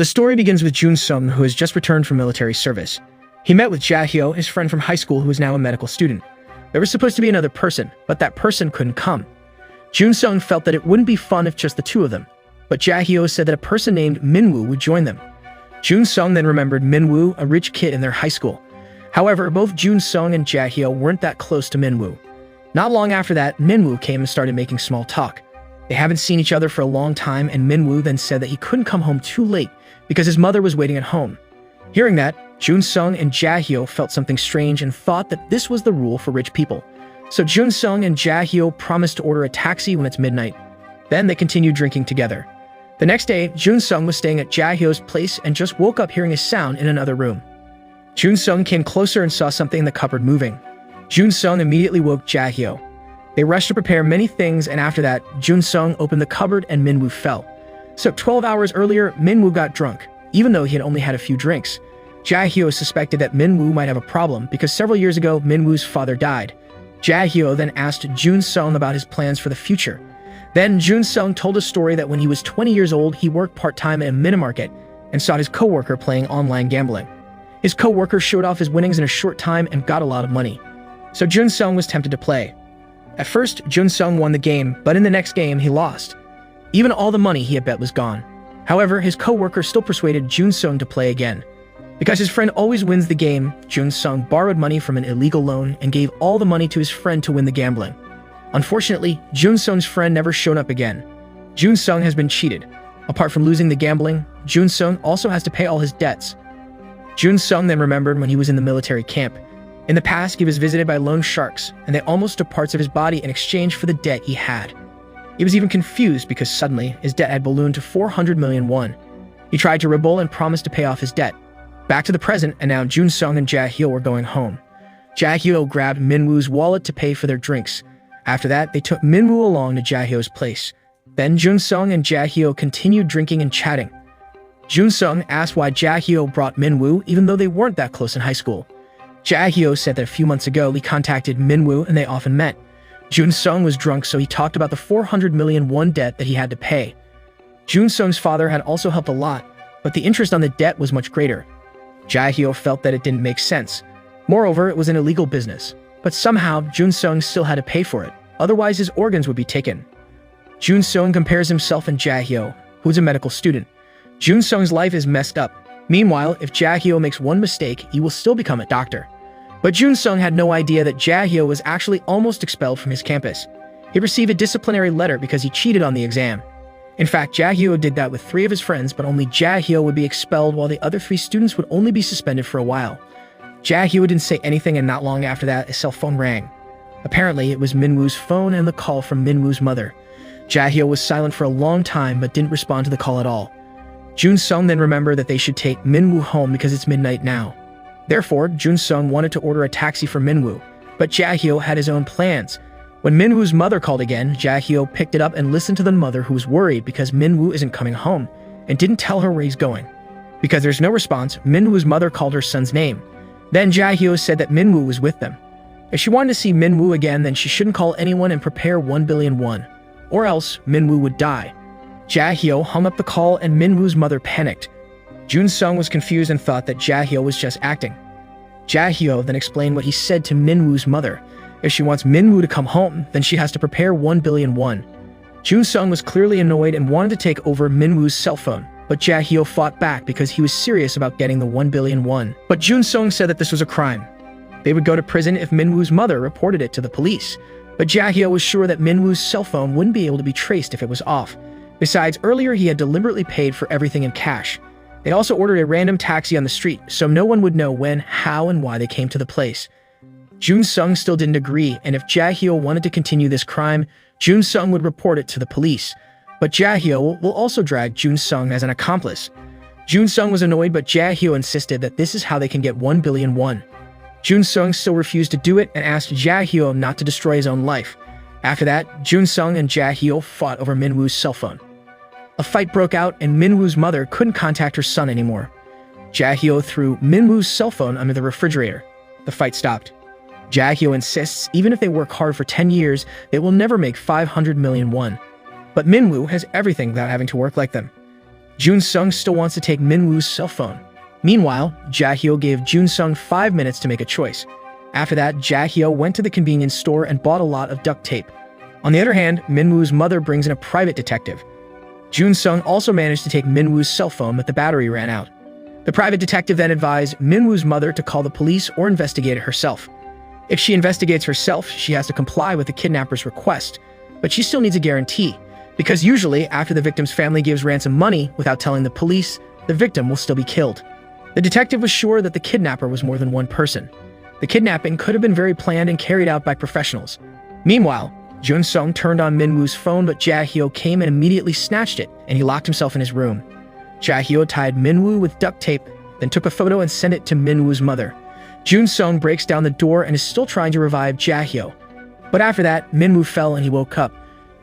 The story begins with Jun Sung, who has just returned from military service. He met with Ja Hyo, his friend from high school who is now a medical student. There was supposed to be another person, but that person couldn't come. Jun Sung felt that it wouldn't be fun if just the two of them, but Ja Hyo said that a person named Minwoo would join them. Jun Sung then remembered Minwoo, a rich kid in their high school. However, both Jun Sung and Ja Hyo weren't that close to Minwoo. Not long after that, Minwoo came and started making small talk. They haven't seen each other for a long time, and Minwoo then said that he couldn't come home too late because his mother was waiting at home. Hearing that, Jun Sung and Ja Hyo felt something strange and thought that this was the rule for rich people. So Jun Sung and Ja Hyo promised to order a taxi when it's midnight. Then they continued drinking together. The next day, Jun Sung was staying at Ja Hyo's place and just woke up hearing a sound in another room. Jun Sung came closer and saw something in the cupboard moving. Jun Sung immediately woke Ja Hyo. They rushed to prepare many things, and after that, Jun Sung opened the cupboard and Minwoo fell. So 12 hours earlier, Minwoo got drunk, even though he had only had a few drinks. Ja Hyo suspected that Minwoo might have a problem because several years ago, Minwoo's father died. Ja Hyo then asked Jun Sung about his plans for the future. Then Jun Sung told a story that when he was 20 years old, he worked part-time at a mini-market and saw his co-worker playing online gambling. His co-worker showed off his winnings in a short time and got a lot of money. So Jun Sung was tempted to play. At first, Jun Sung won the game, but in the next game, he lost. Even all the money he had bet was gone. However, his co-worker still persuaded Jun Sung to play again. Because his friend always wins the game, Jun Sung borrowed money from an illegal loan and gave all the money to his friend to win the gambling. Unfortunately, Jun Sung's friend never showed up again. Jun Sung has been cheated. Apart from losing the gambling, Jun Sung also has to pay all his debts. Jun Sung then remembered when he was in the military camp. In the past, he was visited by loan sharks, and they almost took parts of his body in exchange for the debt he had. He was even confused because suddenly, his debt had ballooned to 400 million won. He tried to rebel and promised to pay off his debt. Back to the present, and now Jun Sung and Ja Hyo were going home. Ja Hyo grabbed Minwoo's wallet to pay for their drinks. After that, they took Minwoo along to Ja Hyo's place. Then Jun Sung and Ja Hyo continued drinking and chatting. Jun Sung asked why Ja Hyo brought Minwoo even though they weren't that close in high school. Ja Hyo said that a few months ago he contacted Minwoo and they often met. Jun Sung was drunk, so he talked about the 400 million won debt that he had to pay. Jun Sung's father had also helped a lot, but the interest on the debt was much greater. Ja Hyo felt that it didn't make sense. Moreover, it was an illegal business. But somehow, Jun Sung still had to pay for it, otherwise his organs would be taken. Jun Sung compares himself and Ja Hyo, who is a medical student. Jun Sung's life is messed up. Meanwhile, if Ja Hyo makes one mistake, he will still become a doctor. But Jun Sung had no idea that Ja Hyo was actually almost expelled from his campus. He received a disciplinary letter because he cheated on the exam. In fact, Ja Hyo did that with 3 of his friends, but only Ja Hyo would be expelled while the other 3 students would only be suspended for a while. Ja Hyo didn't say anything, and not long after that, a cell phone rang. Apparently, it was Minwoo's phone and the call from Minwoo's mother. Ja Hyo was silent for a long time but didn't respond to the call at all. Jun Sung then remembered that they should take Minwoo home because it's midnight now. Therefore, Jun Sung wanted to order a taxi for Minwoo, but Ja Hyo had his own plans. When Minwoo's mother called again, Ja Hyo picked it up and listened to the mother, who was worried because Minwoo isn't coming home and didn't tell her where he's going. Because there's no response, Minwoo's mother called her son's name. Then Ja Hyo said that Minwoo was with them. If she wanted to see Minwoo again, then she shouldn't call anyone and prepare 1 billion won, or else Minwoo would die. Ja Hyo hung up the call and Minwoo's mother panicked. Jun Sung was confused and thought that Ja Hyo was just acting. Ja Hyo then explained what he said to Minwoo's mother. If she wants Minwoo to come home, then she has to prepare 1 billion won. Jun Sung was clearly annoyed and wanted to take over Minwoo's cell phone, but Ja Hyo fought back because he was serious about getting the 1 billion won. But Jun Sung said that this was a crime. They would go to prison if Minwoo's mother reported it to the police. But Ja Hyo was sure that Minwoo's cell phone wouldn't be able to be traced if it was off. Besides, earlier he had deliberately paid for everything in cash. They also ordered a random taxi on the street, so no one would know when, how, and why they came to the place. Jun Sung still didn't agree, and if Ja Hyo wanted to continue this crime, Jun Sung would report it to the police. But Ja Hyo will also drag Jun Sung as an accomplice. Jun Sung was annoyed, but Ja Hyo insisted that this is how they can get 1 billion won. Jun Sung still refused to do it and asked Ja Hyo not to destroy his own life. After that, Jun Sung and Ja Hyo fought over Minwoo's cell phone. A fight broke out and Minwoo's mother couldn't contact her son anymore. Ja Hyo threw Minwoo's cell phone under the refrigerator. The fight stopped. Ja Hyo insists even if they work hard for 10 years, they will never make 500 million won. But Minwoo has everything without having to work like them. Jun-sung still wants to take Min-woo's cell phone. Meanwhile, Jae-hyo gave Jun-sung 5 minutes to make a choice. After that, Jae-hyo went to the convenience store and bought a lot of duct tape. On the other hand, Min-woo's mother brings in a private detective. Jun-sung also managed to take Min-woo's cell phone, but the battery ran out. The private detective then advised Min-woo's mother to call the police or investigate it herself. If she investigates herself, she has to comply with the kidnapper's request, but she still needs a guarantee, because usually after the victim's family gives ransom money without telling the police, the victim will still be killed. The detective was sure that the kidnapper was more than one person. The kidnapping could have been very planned and carried out by professionals. Meanwhile, Jun-sung turned on Min-woo's phone, but Jae-hyo came and immediately snatched it, and he locked himself in his room. Jae-hyo tied Min-woo with duct tape, then took a photo and sent it to Min-woo's mother. Jun-sung breaks down the door and is still trying to revive Jae-hyo. But after that, Min-woo fell and he woke up.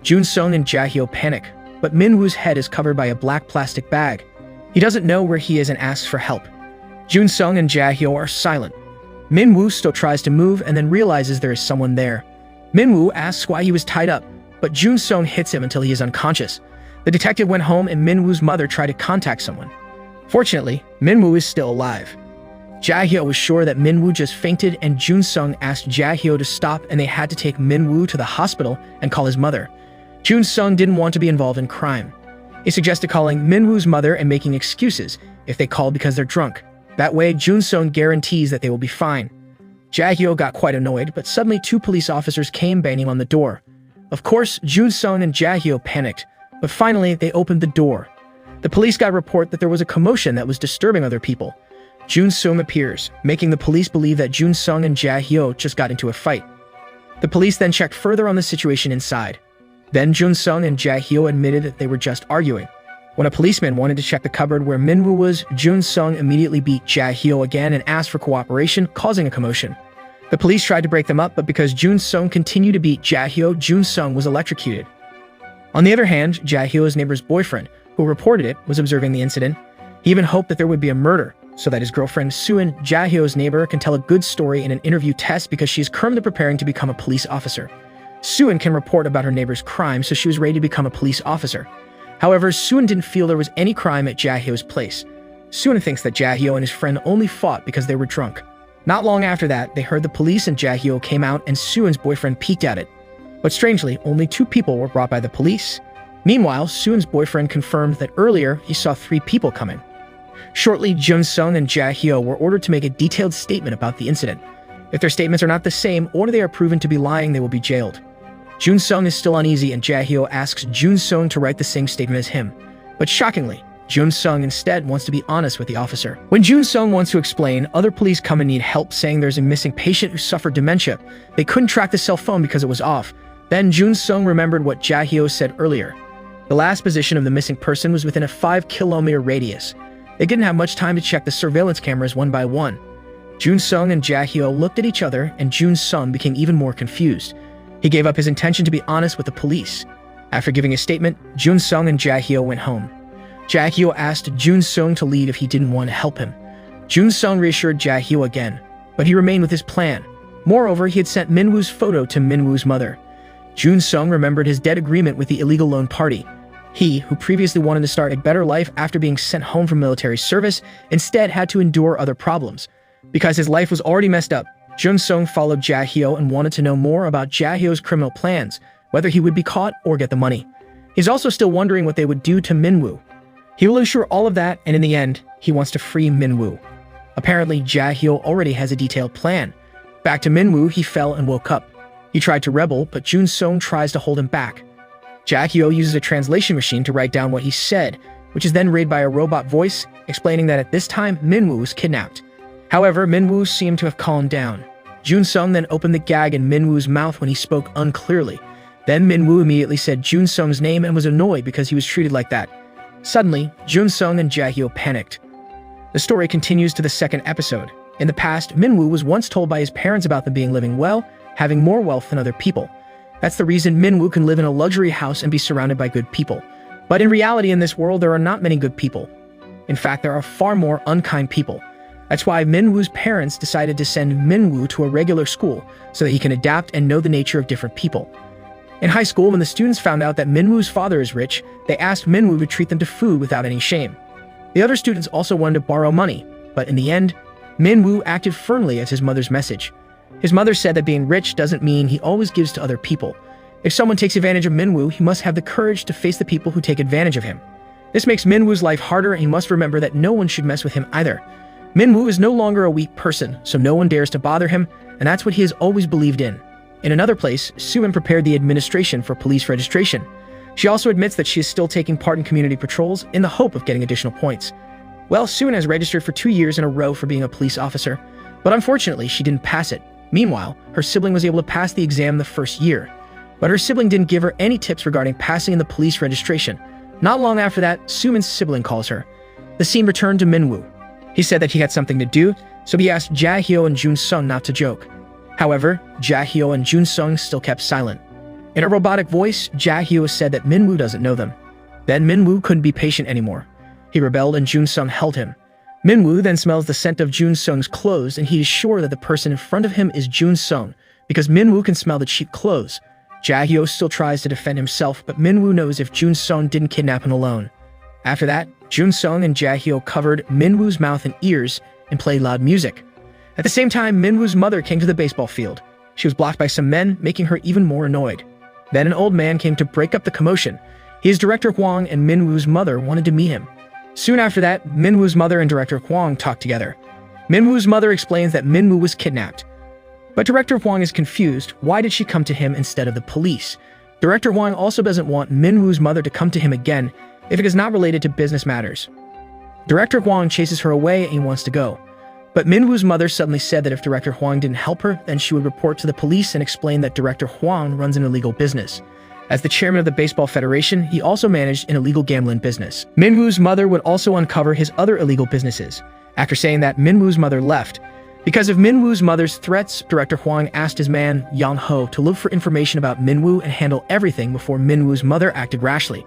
Jun-sung and Jae-hyo panic, but Min-woo's head is covered by a black plastic bag. He doesn't know where he is and asks for help. Jun-sung and Jae-hyo are silent. Min-woo still tries to move and then realizes there is someone there. Min-woo asks why he was tied up, but Jun-sung hits him until he is unconscious. The detective went home and Min-woo's mother tried to contact someone. Fortunately, Min-woo is still alive. Jae-hyo was sure that Min-woo just fainted, and Jun-sung asked Jae-hyo to stop, and they had to take Min-woo to the hospital and call his mother. Jun-sung didn't want to be involved in crime. He suggested calling Min-woo's mother and making excuses if they called because they're drunk. That way, Jun-sung guarantees that they will be fine. Jae-hyo got quite annoyed, but suddenly 2 police officers came banging on the door. Of course, Jun-sung and Jae-hyo panicked, but finally they opened the door. The police got a report that there was a commotion that was disturbing other people. Jun-sung appears, making the police believe that Jun-sung and Jae-hyo just got into a fight. The police then checked further on the situation inside. Then Jun-sung and Jae-hyo admitted that they were just arguing. When a policeman wanted to check the cupboard where Min-woo was, Jun-sung immediately beat Jae-hyo again and asked for cooperation, causing a commotion. The police tried to break them up, but because Jun-sung continued to beat Jae-hyo, Jun-sung was electrocuted. On the other hand, Jae-hyo's neighbor's boyfriend, who reported it, was observing the incident. He even hoped that there would be a murder, so that his girlfriend Suin, Jae-hyo's neighbor, can tell a good story in an interview test because she is currently preparing to become a police officer. Suin can report about her neighbor's crime, so she was ready to become a police officer. However, Suin didn't feel there was any crime at Jae-hyo's place. Suin thinks that Jae-hyo and his friend only fought because they were drunk. Not long after that, they heard the police and Jae-hyo came out and Suin's boyfriend peeked at it. But strangely, only 2 people were brought by the police. Meanwhile, Suin's boyfriend confirmed that earlier he saw 3 people coming. Shortly, Jun-sung and Jae-hyo were ordered to make a detailed statement about the incident. If their statements are not the same or they are proven to be lying, they will be jailed. Jun-sung is still uneasy and Jae-hyo asks Jun-sung to write the same statement as him. But shockingly, Jun-sung instead wants to be honest with the officer. When Jun-sung wants to explain, other police come and need help, saying there's a missing patient who suffered dementia. They couldn't track the cell phone because it was off. Then Jun-sung remembered what Jae-hyo said earlier. The last position of the missing person was within a 5-kilometer radius. They didn't have much time to check the surveillance cameras one by one. Jun-sung and Jae-hyo looked at each other, and Jun-sung became even more confused. He gave up his intention to be honest with the police. After giving a statement, Jun-sung and Jae-hyo went home. Jae-hyo asked Jun-sung to leave if he didn't want to help him. Jun-sung reassured Jae-hyo again, but he remained with his plan. Moreover, he had sent Min-woo's photo to Min-woo's mother. Jun-sung remembered his debt agreement with the illegal loan party. He, who previously wanted to start a better life after being sent home from military service, instead had to endure other problems. Because his life was already messed up, Jun-sung followed Jae-hyo and wanted to know more about Jae-hyo's criminal plans, whether he would be caught or get the money. He's also still wondering what they would do to Min-woo. He will ensure all of that, and in the end, he wants to free Min-woo. Apparently, Jae-hyo already has a detailed plan. Back to Min-woo, he fell and woke up. He tried to rebel, but Jun-sung tries to hold him back. Jae-hyo uses a translation machine to write down what he said, which is then read by a robot voice, explaining that at this time, Min-woo was kidnapped. However, Min-woo seemed to have calmed down. Jun-sung then opened the gag in Min-woo's mouth when he spoke unclearly. Then Min-woo immediately said Jun-sung's name and was annoyed because he was treated like that. Suddenly, Jun-sung and Jae-hyo panicked. The story continues to the 2nd episode. In the past, Min-woo was once told by his parents about them living well, having more wealth than other people. That's the reason Min-woo can live in a luxury house and be surrounded by good people. But in reality, in this world, there are not many good people. In fact, there are far more unkind people. That's why Min-woo's parents decided to send Min-woo to a regular school so that he can adapt and know the nature of different people. In high school, when the students found out that Minwoo's father is rich, they asked Minwoo to treat them to food without any shame. The other students also wanted to borrow money, but in the end, Minwoo acted firmly as his mother's message. His mother said that being rich doesn't mean he always gives to other people. If someone takes advantage of Minwoo, he must have the courage to face the people who take advantage of him. This makes Minwoo's life harder, and he must remember that no one should mess with him either. Minwoo is no longer a weak person, so no one dares to bother him, and that's what he has always believed in. In another place, Suin prepared the administration for police registration. She also admits that she is still taking part in community patrols in the hope of getting additional points. Well, Suin has registered for 2 years in a row for being a police officer, but unfortunately, she didn't pass it. Meanwhile, her sibling was able to pass the exam the first year, but her sibling didn't give her any tips regarding passing in the police registration. Not long after that, Sumin's sibling calls her. The scene returned to Minwoo. He said that he had something to do, so he asked Jae-hyo and Jun-sung not to joke. However, Jae-hyo and Jun-sung still kept silent. In a robotic voice, Jae-hyo said that Minwoo doesn't know them. Then Minwoo couldn't be patient anymore. He rebelled and Jun-sung held him. Minwoo then smells the scent of Jun-sung's clothes, and he is sure that the person in front of him is Jun-sung, because Minwoo can smell the cheap clothes. Jae-hyo still tries to defend himself, but Minwoo knows if Jun-sung didn't kidnap him alone. After that, Jun-sung and Jae-hyo covered Minwoo's mouth and ears and played loud music. At the same time, Minwoo's mother came to the baseball field. She was blocked by some men, making her even more annoyed. Then an old man came to break up the commotion. He is Director Hwang, and Minwoo's mother wanted to meet him. Soon after that, Minwoo's mother and Director Hwang talked together. Minwoo's mother explains that Minwoo was kidnapped. But Director Hwang is confused. Why did she come to him instead of the police? Director Hwang also doesn't want Minwoo's mother to come to him again if it is not related to business matters. Director Hwang chases her away and he wants to go. But Minwoo's mother suddenly said that if Director Hwang didn't help her, then she would report to the police and explain that Director Hwang runs an illegal business. As the chairman of the Baseball Federation, he also managed an illegal gambling business. Minwoo's mother would also uncover his other illegal businesses. After saying that, Minwoo's mother left. Because of Minwoo's mother's threats, Director Hwang asked his man, Yang Ho, to look for information about Minwoo and handle everything before Minwoo's mother acted rashly.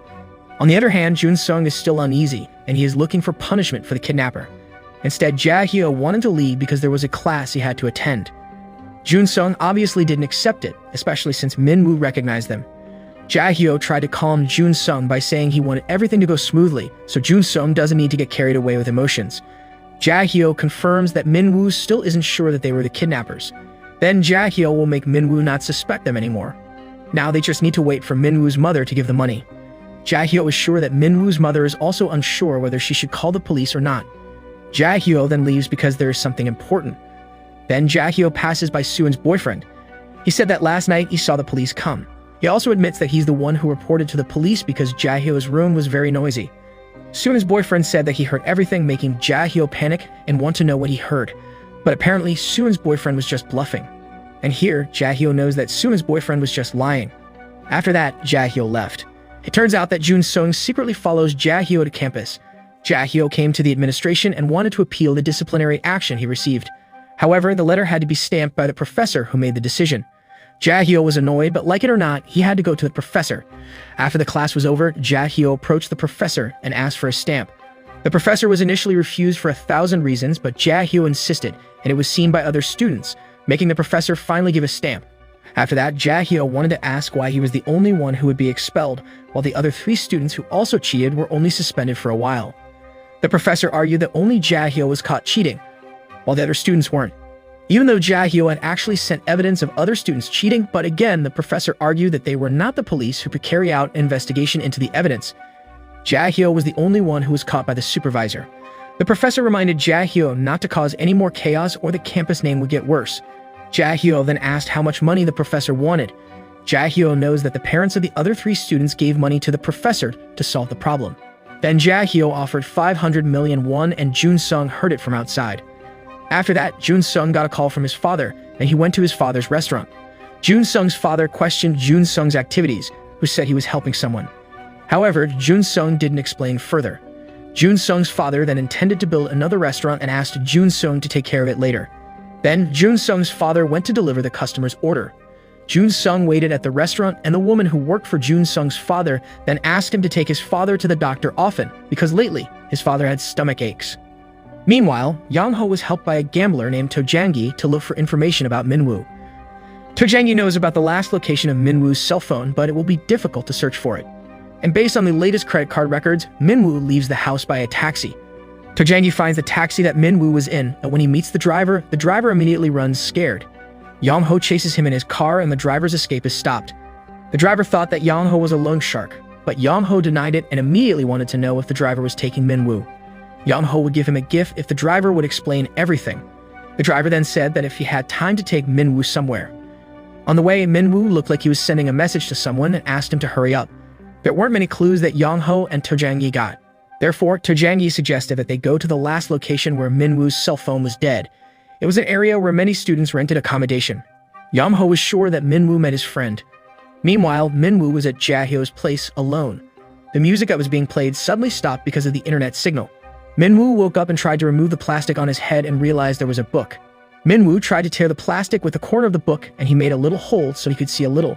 On the other hand, Jun-sung is still uneasy, and he is looking for punishment for the kidnapper. Instead, Jae-hyo wanted to leave because there was a class he had to attend. Jun-sung obviously didn't accept it, especially since Minwoo recognized them. Jae-hyo tried to calm Jun-sung by saying he wanted everything to go smoothly, so Jun-sung doesn't need to get carried away with emotions. Jae-hyo confirms that Minwoo still isn't sure that they were the kidnappers. Then Jae-hyo will make Minwoo not suspect them anymore. Now they just need to wait for Minwoo's mother to give the money. Jae-hyo is sure that Minwoo's mother is also unsure whether she should call the police or not. Jae-hyo then leaves because there is something important. Then Jae-hyo passes by Suin's boyfriend. He said that last night he saw the police come. He also admits that he's the one who reported to the police because Jae-hyo's room was very noisy. Suin's boyfriend said that he heard everything, making Jae-hyo panic and want to know what he heard. But apparently, Suin's boyfriend was just bluffing. And here, Jae-hyo knows that Suin's boyfriend was just lying. After that, Jae-hyo left. It turns out that Jun-sung secretly follows Jae-hyo to campus. Jae-hyo came to the administration and wanted to appeal the disciplinary action he received. However, the letter had to be stamped by the professor who made the decision. Jae-hyo was annoyed, but like it or not, he had to go to the professor. After the class was over, Jae-hyo approached the professor and asked for a stamp. The professor was initially refused for 1,000 reasons, but Jae-hyo insisted, and it was seen by other students, making the professor finally give a stamp. After that, Jae-hyo wanted to ask why he was the only one who would be expelled, while the other 3 students who also cheated were only suspended for a while. The professor argued that only Jae-hyo was caught cheating, while the other students weren't. Even though Jae-hyo had actually sent evidence of other students cheating, but again, the professor argued that they were not the police who could carry out an investigation into the evidence. Jae-hyo was the only one who was caught by the supervisor. The professor reminded Jae-hyo not to cause any more chaos or the campus name would get worse. Jae-hyo then asked how much money the professor wanted. Jae-hyo knows that the parents of the other 3 students gave money to the professor to solve the problem. Then Jae-hyo offered 500 million won and Jun-sung heard it from outside. After that, Jun-sung got a call from his father, and he went to his father's restaurant. Jun-sung's father questioned Jun-sung's activities, who said he was helping someone. However, Jun-sung didn't explain further. Jun-sung's father then intended to build another restaurant and asked Jun-sung to take care of it later. Then, Jun-sung's father went to deliver the customer's order. Jun-sung waited at the restaurant, and the woman who worked for Jun-sung's father then asked him to take his father to the doctor often, because lately, his father had stomach aches. Meanwhile, Yang Ho was helped by a gambler named Tojangi to look for information about Minwoo. Tojangyi knows about the last location of Minwoo's cell phone, but it will be difficult to search for it. And based on the latest credit card records, Minwoo leaves the house by a taxi. Tojangyi finds the taxi that Minwoo was in, but when he meets the driver immediately runs scared. Yang-ho chases him in his car and the driver's escape is stopped. The driver thought that Yang-ho was a loan shark, but Yang-ho denied it and immediately wanted to know if the driver was taking Minwoo. Yang-ho would give him a gift if the driver would explain everything. The driver then said that if he had time to take Minwoo somewhere. On the way, Minwoo looked like he was sending a message to someone and asked him to hurry up. There weren't many clues that Yang-ho and Tojangyi got. Therefore, Tojangyi suggested that they go to the last location where Minwoo's cell phone was dead. It was an area where many students rented accommodation. Yang-ho was sure that Minwoo met his friend. Meanwhile, Minwoo was at Jahyo's place alone. The music that was being played suddenly stopped because of the internet signal. Minwoo woke up and tried to remove the plastic on his head and realized there was a book. Minwoo tried to tear the plastic with the corner of the book and he made a little hole so he could see a little.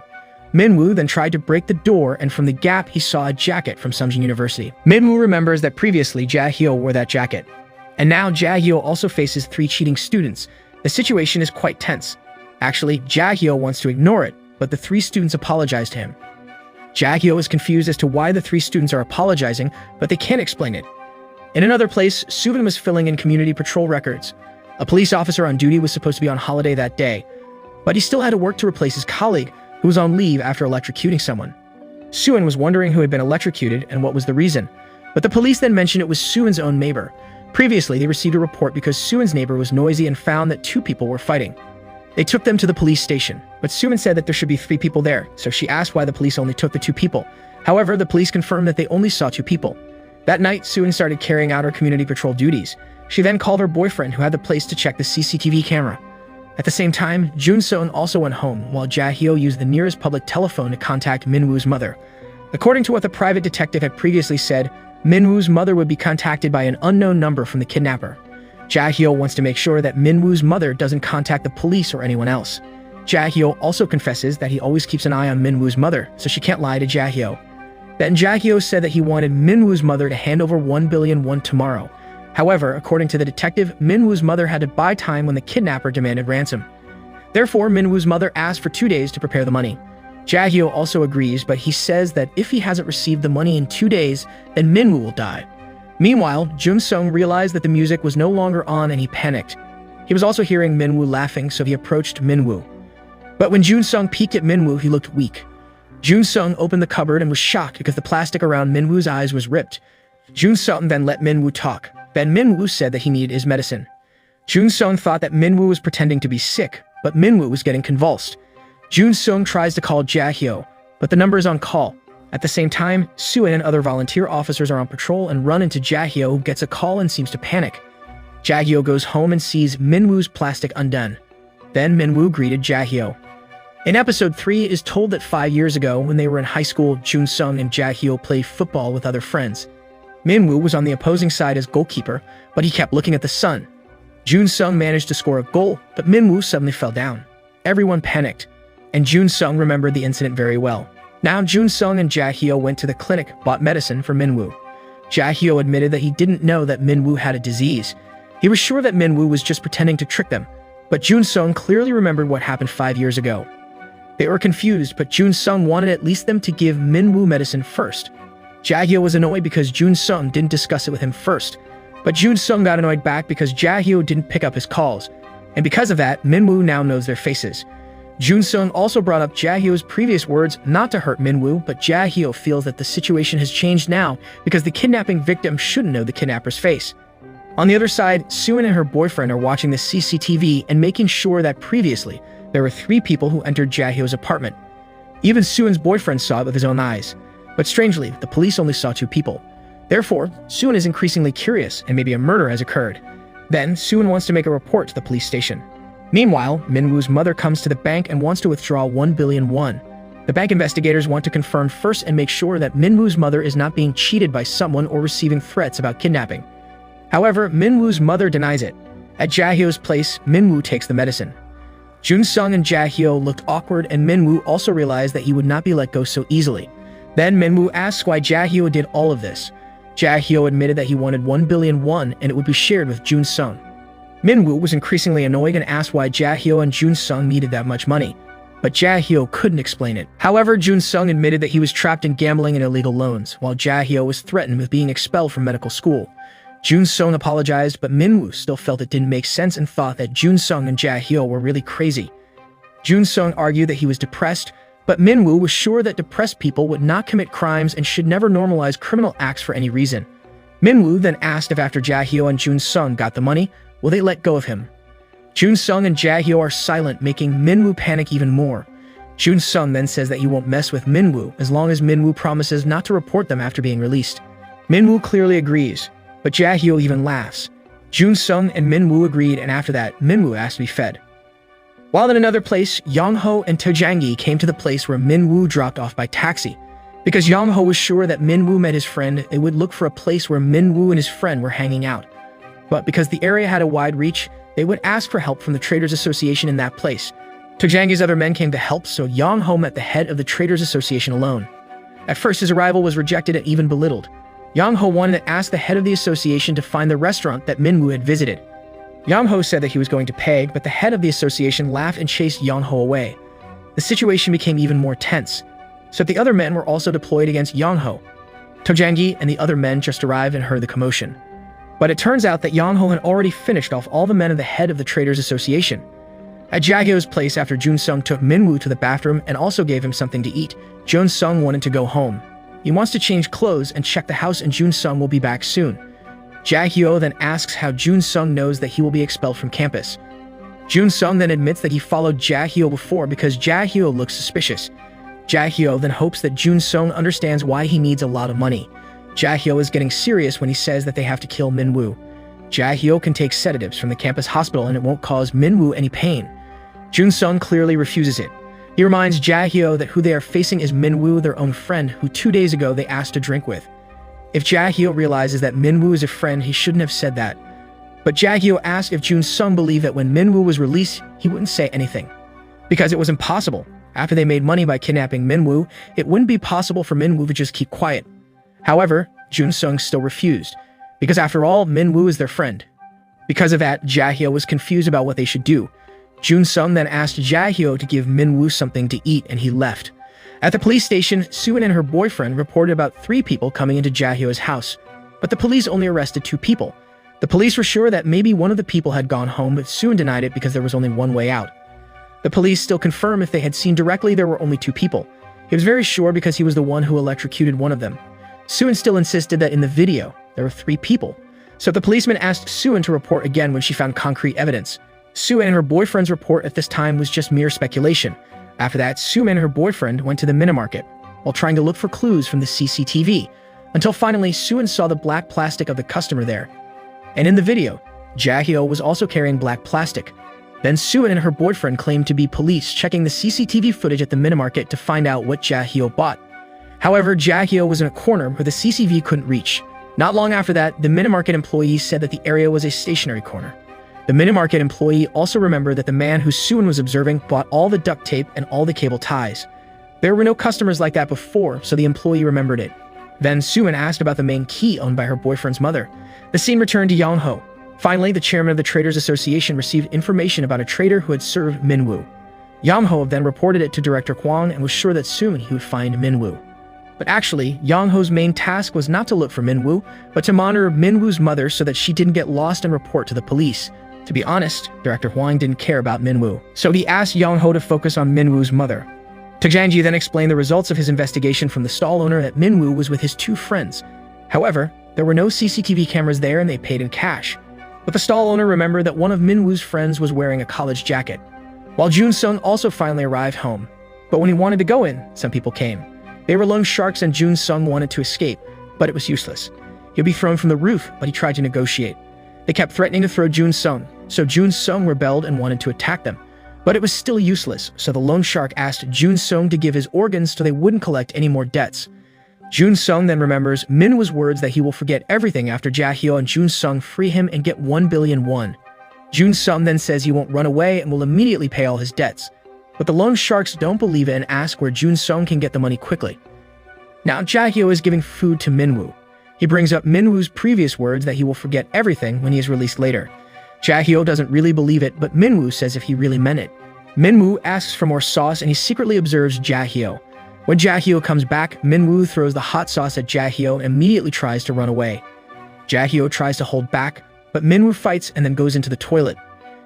Minwoo then tried to break the door and from the gap he saw a jacket from Sungin University. Minwoo remembers that previously Jahyo wore that jacket. And now Jahyo also faces 3 cheating students. The situation is quite tense. Actually, Jahyo wants to ignore it, but the 3 students apologize to him. Jahyo is confused as to why the 3 students are apologizing, but they can't explain it. In another place, Suvin was filling in community patrol records. A police officer on duty was supposed to be on holiday that day, but he still had to work to replace his colleague, who was on leave after electrocuting someone. Suin was wondering who had been electrocuted and what was the reason, but the police then mentioned it was Suin's own neighbor. Previously, they received a report because Suin's neighbor was noisy and found that 2 people were fighting. They took them to the police station, but Suin said that there should be 3 people there, so she asked why the police only took the 2 people. However, the police confirmed that they only saw 2 people. That night, Suin started carrying out her community patrol duties. She then called her boyfriend, who had the place to check the CCTV camera. At the same time, Jun-seong also went home, while Jahyo used the nearest public telephone to contact Minwoo's mother. According to what the private detective had previously said, Minwoo's mother would be contacted by an unknown number from the kidnapper. Jahyo wants to make sure that Minwoo's mother doesn't contact the police or anyone else. Jahyo also confesses that he always keeps an eye on Minwoo's mother, so she can't lie to Jahyo. Then Jahyo said that he wanted Minwoo's mother to hand over 1 billion won tomorrow. However, according to the detective, Minwoo's mother had to buy time when the kidnapper demanded ransom. Therefore, Minwoo's mother asked for 2 days to prepare the money. Jahyo also agrees, but he says that if he hasn't received the money in 2 days, then Minwoo will die. Meanwhile, Jun-seong realized that the music was no longer on and he panicked. He was also hearing Minwoo laughing, so he approached Minwoo. But when Jun-seong peeked at Minwoo, he looked weak. Jun-seong opened the cupboard and was shocked because the plastic around Minwoo's eyes was ripped. Jun-seong then let Minwoo talk. Then Minwoo said that he needed his medicine. Jun-seong thought that Minwoo was pretending to be sick, but Minwoo was getting convulsed. Jun-seong tries to call Jahyo, but the number is on call. At the same time, Suin and other volunteer officers are on patrol and run into Jahyo, who gets a call and seems to panic. Jahyo goes home and sees Minwoo's plastic undone. Then Minwoo greeted Jahyo. In episode 3, it is told that 5 years ago, when they were in high school, Jun-seong and Jahyo played football with other friends. Minwoo was on the opposing side as goalkeeper, but he kept looking at the sun. Jun-seong managed to score a goal, but Minwoo suddenly fell down. Everyone panicked, and Jun-seong remembered the incident very well. Now Jun-seong and Jahyo went to the clinic, bought medicine for Minwoo. Jahyo admitted that he didn't know that Minwoo had a disease. He was sure that Minwoo was just pretending to trick them, but Jun-seong clearly remembered what happened 5 years ago. They were confused, but Jun-seong wanted at least them to give Minwoo medicine first. Jahyo was annoyed because Jun-seong didn't discuss it with him first, but Jun-seong got annoyed back because Jahyo didn't pick up his calls, and because of that, Minwoo now knows their faces. Jun-seong also brought up Jahyo's previous words not to hurt Minwoo, but Jahyo feels that the situation has changed now because the kidnapping victim shouldn't know the kidnapper's face. On the other side, Suin and her boyfriend are watching the CCTV and making sure that previously, there were 3 people who entered Jahyo's apartment. Even Suin's boyfriend saw it with his own eyes. But strangely, the police only saw 2 people. Therefore, Suin is increasingly curious and maybe a murder has occurred. Then, Suin wants to make a report to the police station. Meanwhile, Minwoo's mother comes to the bank and wants to withdraw 1 billion won. The bank investigators want to confirm first and make sure that Minwoo's mother is not being cheated by someone or receiving threats about kidnapping. However, Minwoo's mother denies it. At Jahyo's place, Minwoo takes the medicine. Jun-seong and Jahyo looked awkward and Minwoo also realized that he would not be let go so easily. Then Minwoo asks why Jahyo did all of this. Jahyo admitted that he wanted 1 billion won and it would be shared with Jun-seong. Minwoo was increasingly annoyed and asked why Jahyo and Jun-seong needed that much money. but Jae-hyo couldn't explain it. However, Jun-sung admitted that he was trapped in gambling and illegal loans, while Jae-hyo was threatened with being expelled from medical school. Jun-sung apologized, but Min-woo still felt it didn't make sense and thought that Jun-sung and Jae-hyo were really crazy. Jun-sung argued that he was depressed, but Min-woo was sure that depressed people would not commit crimes and should never normalize criminal acts for any reason. Min-woo then asked if after Jae-hyo and Jun-sung got the money, will they let go of him? Jun-sung and Jae-hyo are silent, making Min-woo panic even more. Jun-sung then says that he won't mess with Min-woo as long as Min-woo promises not to report them after being released. Min-woo clearly agrees, but Jae-hyo even laughs. Jun-sung and Min-woo agreed, and after that, Min-woo asked to be fed. While in another place, Young-ho and Tojanggi came to the place where Min-woo dropped off by taxi. Because Young-ho was sure that Min-woo met his friend, they would look for a place where Min-woo and his friend were hanging out. But because the area had a wide reach, they would ask for help from the Traders Association in that place. Tojanggi's other men came to help, so Young-ho met the head of the Traders Association alone. At first, his arrival was rejected and even belittled. Young-ho wanted to ask the head of the association to find the restaurant that Min-woo had visited. Young-ho said that he was going to pay, but the head of the association laughed and chased Young-ho away. The situation became even more tense, so the other men were also deployed against Young-ho. Tojanggi and the other men just arrived and heard the commotion. But it turns out that Young-ho had already finished off all the men of the head of the Traders Association. At Jae-hyo's place, after Jun-sung took Min-woo to the bathroom and also gave him something to eat, Jun-sung wanted to go home. He wants to change clothes and check the house, and Jun-sung will be back soon. Jae-hyo then asks how Jun-sung knows that he will be expelled from campus. Jun-sung then admits that he followed Jae-hyo before because Jae-hyo looks suspicious. Jae-hyo then hopes that Jun-sung understands why he needs a lot of money. Jae-hyo is getting serious when he says that they have to kill Min-woo. Jae-hyo can take sedatives from the campus hospital and it won't cause Min-woo any pain. Jun-sung clearly refuses it. He reminds Jae-hyo that who they are facing is Min-woo, their own friend, who 2 days ago they asked to drink with. If Jae-hyo realizes that Min-woo is a friend, he shouldn't have said that. But Jae-hyo asked if Jun-sung believed that when Min-woo was released, he wouldn't say anything. Because it was impossible. After they made money by kidnapping Min-woo, it wouldn't be possible for Min-woo to just keep quiet. However, Jun-sung still refused, because after all, Min-woo is their friend. Because of that, Jae-hyo was confused about what they should do. Jun-sung then asked Jae-hyo to give Min-woo something to eat, and he left. At the police station, Soo-in and her boyfriend reported about 3 people coming into Jae-hyo's house, but the police only arrested 2 people. The police were sure that maybe one of the people had gone home, but Soo-in denied it because there was only one way out. The police still confirmed if they had seen directly there were only 2 people. He was very sure because he was the one who electrocuted one of them. Soo-in still insisted that in the video, there were 3 people. So the policeman asked Soo-in to report again when she found concrete evidence. Soo-in and her boyfriend's report at this time was just mere speculation. After that, Soo-in and her boyfriend went to the minimarket while trying to look for clues from the CCTV, until finally Soo-in saw the black plastic of the customer there. And in the video, Jae-hyo was also carrying black plastic. Then Soo-in and her boyfriend claimed to be police checking the CCTV footage at the minimarket to find out what Jae-hyo bought. However, Jae-hyo was in a corner where the CCTV couldn't reach. Not long after that, the minimarket employee said that the area was a stationary corner. The minimarket employee also remembered that the man who Soo-in was observing bought all the duct tape and all the cable ties. There were no customers like that before, so the employee remembered it. Then Soo-in asked about the main key owned by her boyfriend's mother. The scene returned to Young-ho. Finally, the chairman of the Traders Association received information about a trader who had served Min-woo. Young-ho then reported it to Director Kwang and was sure that soon he would find Min-woo. But actually, Young-ho's main task was not to look for Min-woo, but to monitor Min-woo's mother so that she didn't get lost and report to the police. To be honest, Director Hwang didn't care about Min-woo, so he asked Young-ho to focus on Min-woo's mother. Tojanggi then explained the results of his investigation from the stall owner that Min-woo was with his 2 friends. However, there were no CCTV cameras there and they paid in cash. But the stall owner remembered that one of Min-woo's friends was wearing a college jacket. While Jun-sung also finally arrived home. But when he wanted to go in, some people came. They were loan sharks and Jun-sung wanted to escape, but it was useless. He'd be thrown from the roof, but he tried to negotiate. They kept threatening to throw Jun-sung, so Jun-sung rebelled and wanted to attack them. But it was still useless, so the loan shark asked Jun-sung to give his organs so they wouldn't collect any more debts. Jun-sung then remembers Min-woo's words that he will forget everything after Jae-hyo and Jun-sung free him and get 1 billion won. Jun-sung then says he won't run away and will immediately pay all his debts. But the loan sharks don't believe it and ask where Jun-sung can get the money quickly. Now Jae-hyo is giving food to Min-woo. He brings up Min-woo's previous words that he will forget everything when he is released later. Jae-hyo doesn't really believe it, but Min-woo says if he really meant it. Minwoo asks for more sauce and he secretly observes Jae-hyo. When Jae-hyo comes back, Minwoo throws the hot sauce at Jae-hyo and immediately tries to run away. Jae-hyo tries to hold back, but Minwoo fights and then goes into the toilet.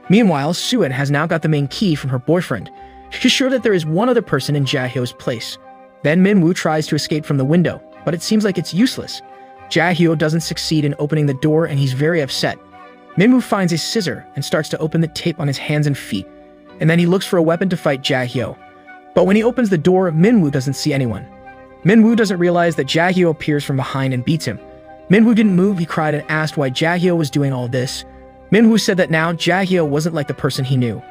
Meanwhile, Suin has now got the main key from her boyfriend. She's sure that there is one other person in Jae-hyo's place. Then Minwoo tries to escape from the window, but it seems like it's useless. Jae-hyo doesn't succeed in opening the door and he's very upset. Minwoo finds a scissor and starts to open the tape on his hands and feet, and then he looks for a weapon to fight Jae-hyo. But when he opens the door, Minwoo doesn't see anyone. Minwoo doesn't realize that Jae-hyo appears from behind and beats him. Minwoo didn't move, he cried and asked why Jae-hyo was doing all this. Minwoo said that now Jae-hyo wasn't like the person he knew.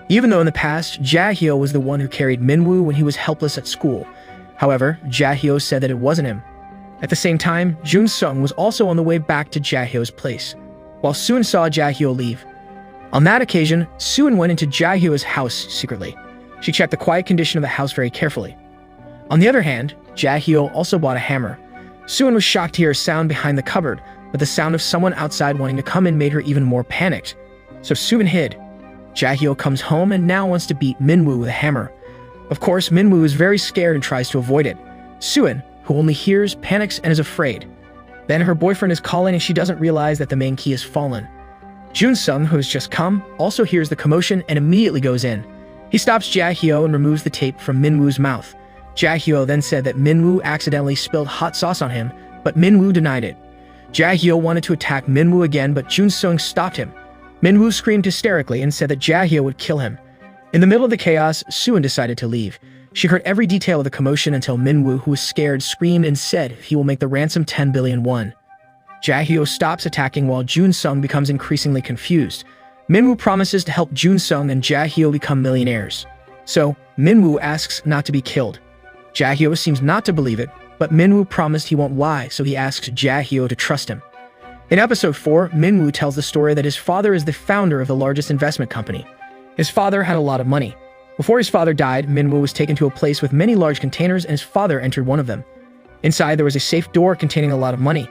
Even though in the past, Jae-hyo was the one who carried Minwoo when he was helpless at school. However, Jae-hyo said that it wasn't him. At the same time, Jun-sung was also on the way back to Jae-hyo's place, while Suin saw Jae-hyo leave. On that occasion, Suin went into Jae-hyo's house secretly. She checked the quiet condition of the house very carefully. On the other hand, Jae-hyo also bought a hammer. Suin was shocked to hear a sound behind the cupboard, but the sound of someone outside wanting to come in made her even more panicked. So Suin hid. Jae-hyo comes home and now wants to beat Minwoo with a hammer. Of course, Minwoo is very scared and tries to avoid it. Suin, who only hears, panics and is afraid. Then her boyfriend is calling and she doesn't realize that the main key has fallen. Jun-sung, who has just come, also hears the commotion and immediately goes in. He stops Jae-hyo and removes the tape from Minwoo's mouth. Jae-hyo then said that Minwoo accidentally spilled hot sauce on him, but Minwoo denied it. Jae-hyo wanted to attack Minwoo again, but Jun-sung stopped him. Minwoo screamed hysterically and said that Jae-hyo would kill him. In the middle of the chaos, Suin decided to leave. She heard every detail of the commotion until Minwoo, who was scared, screamed and said he will make the ransom 10 billion won. Jae-hyo stops attacking while Jun-sung becomes increasingly confused. Minwoo promises to help Jun-sung and Jae-hyo become millionaires. So, Minwoo asks not to be killed. Jae-hyo seems not to believe it, but Minwoo promised he won't lie, so he asks Jae-hyo to trust him. In episode 4, Minwoo tells the story that his father is the founder of the largest investment company. His father had a lot of money. Before his father died, Minwoo was taken to a place with many large containers and his father entered one of them. Inside, there was a safe door containing a lot of money.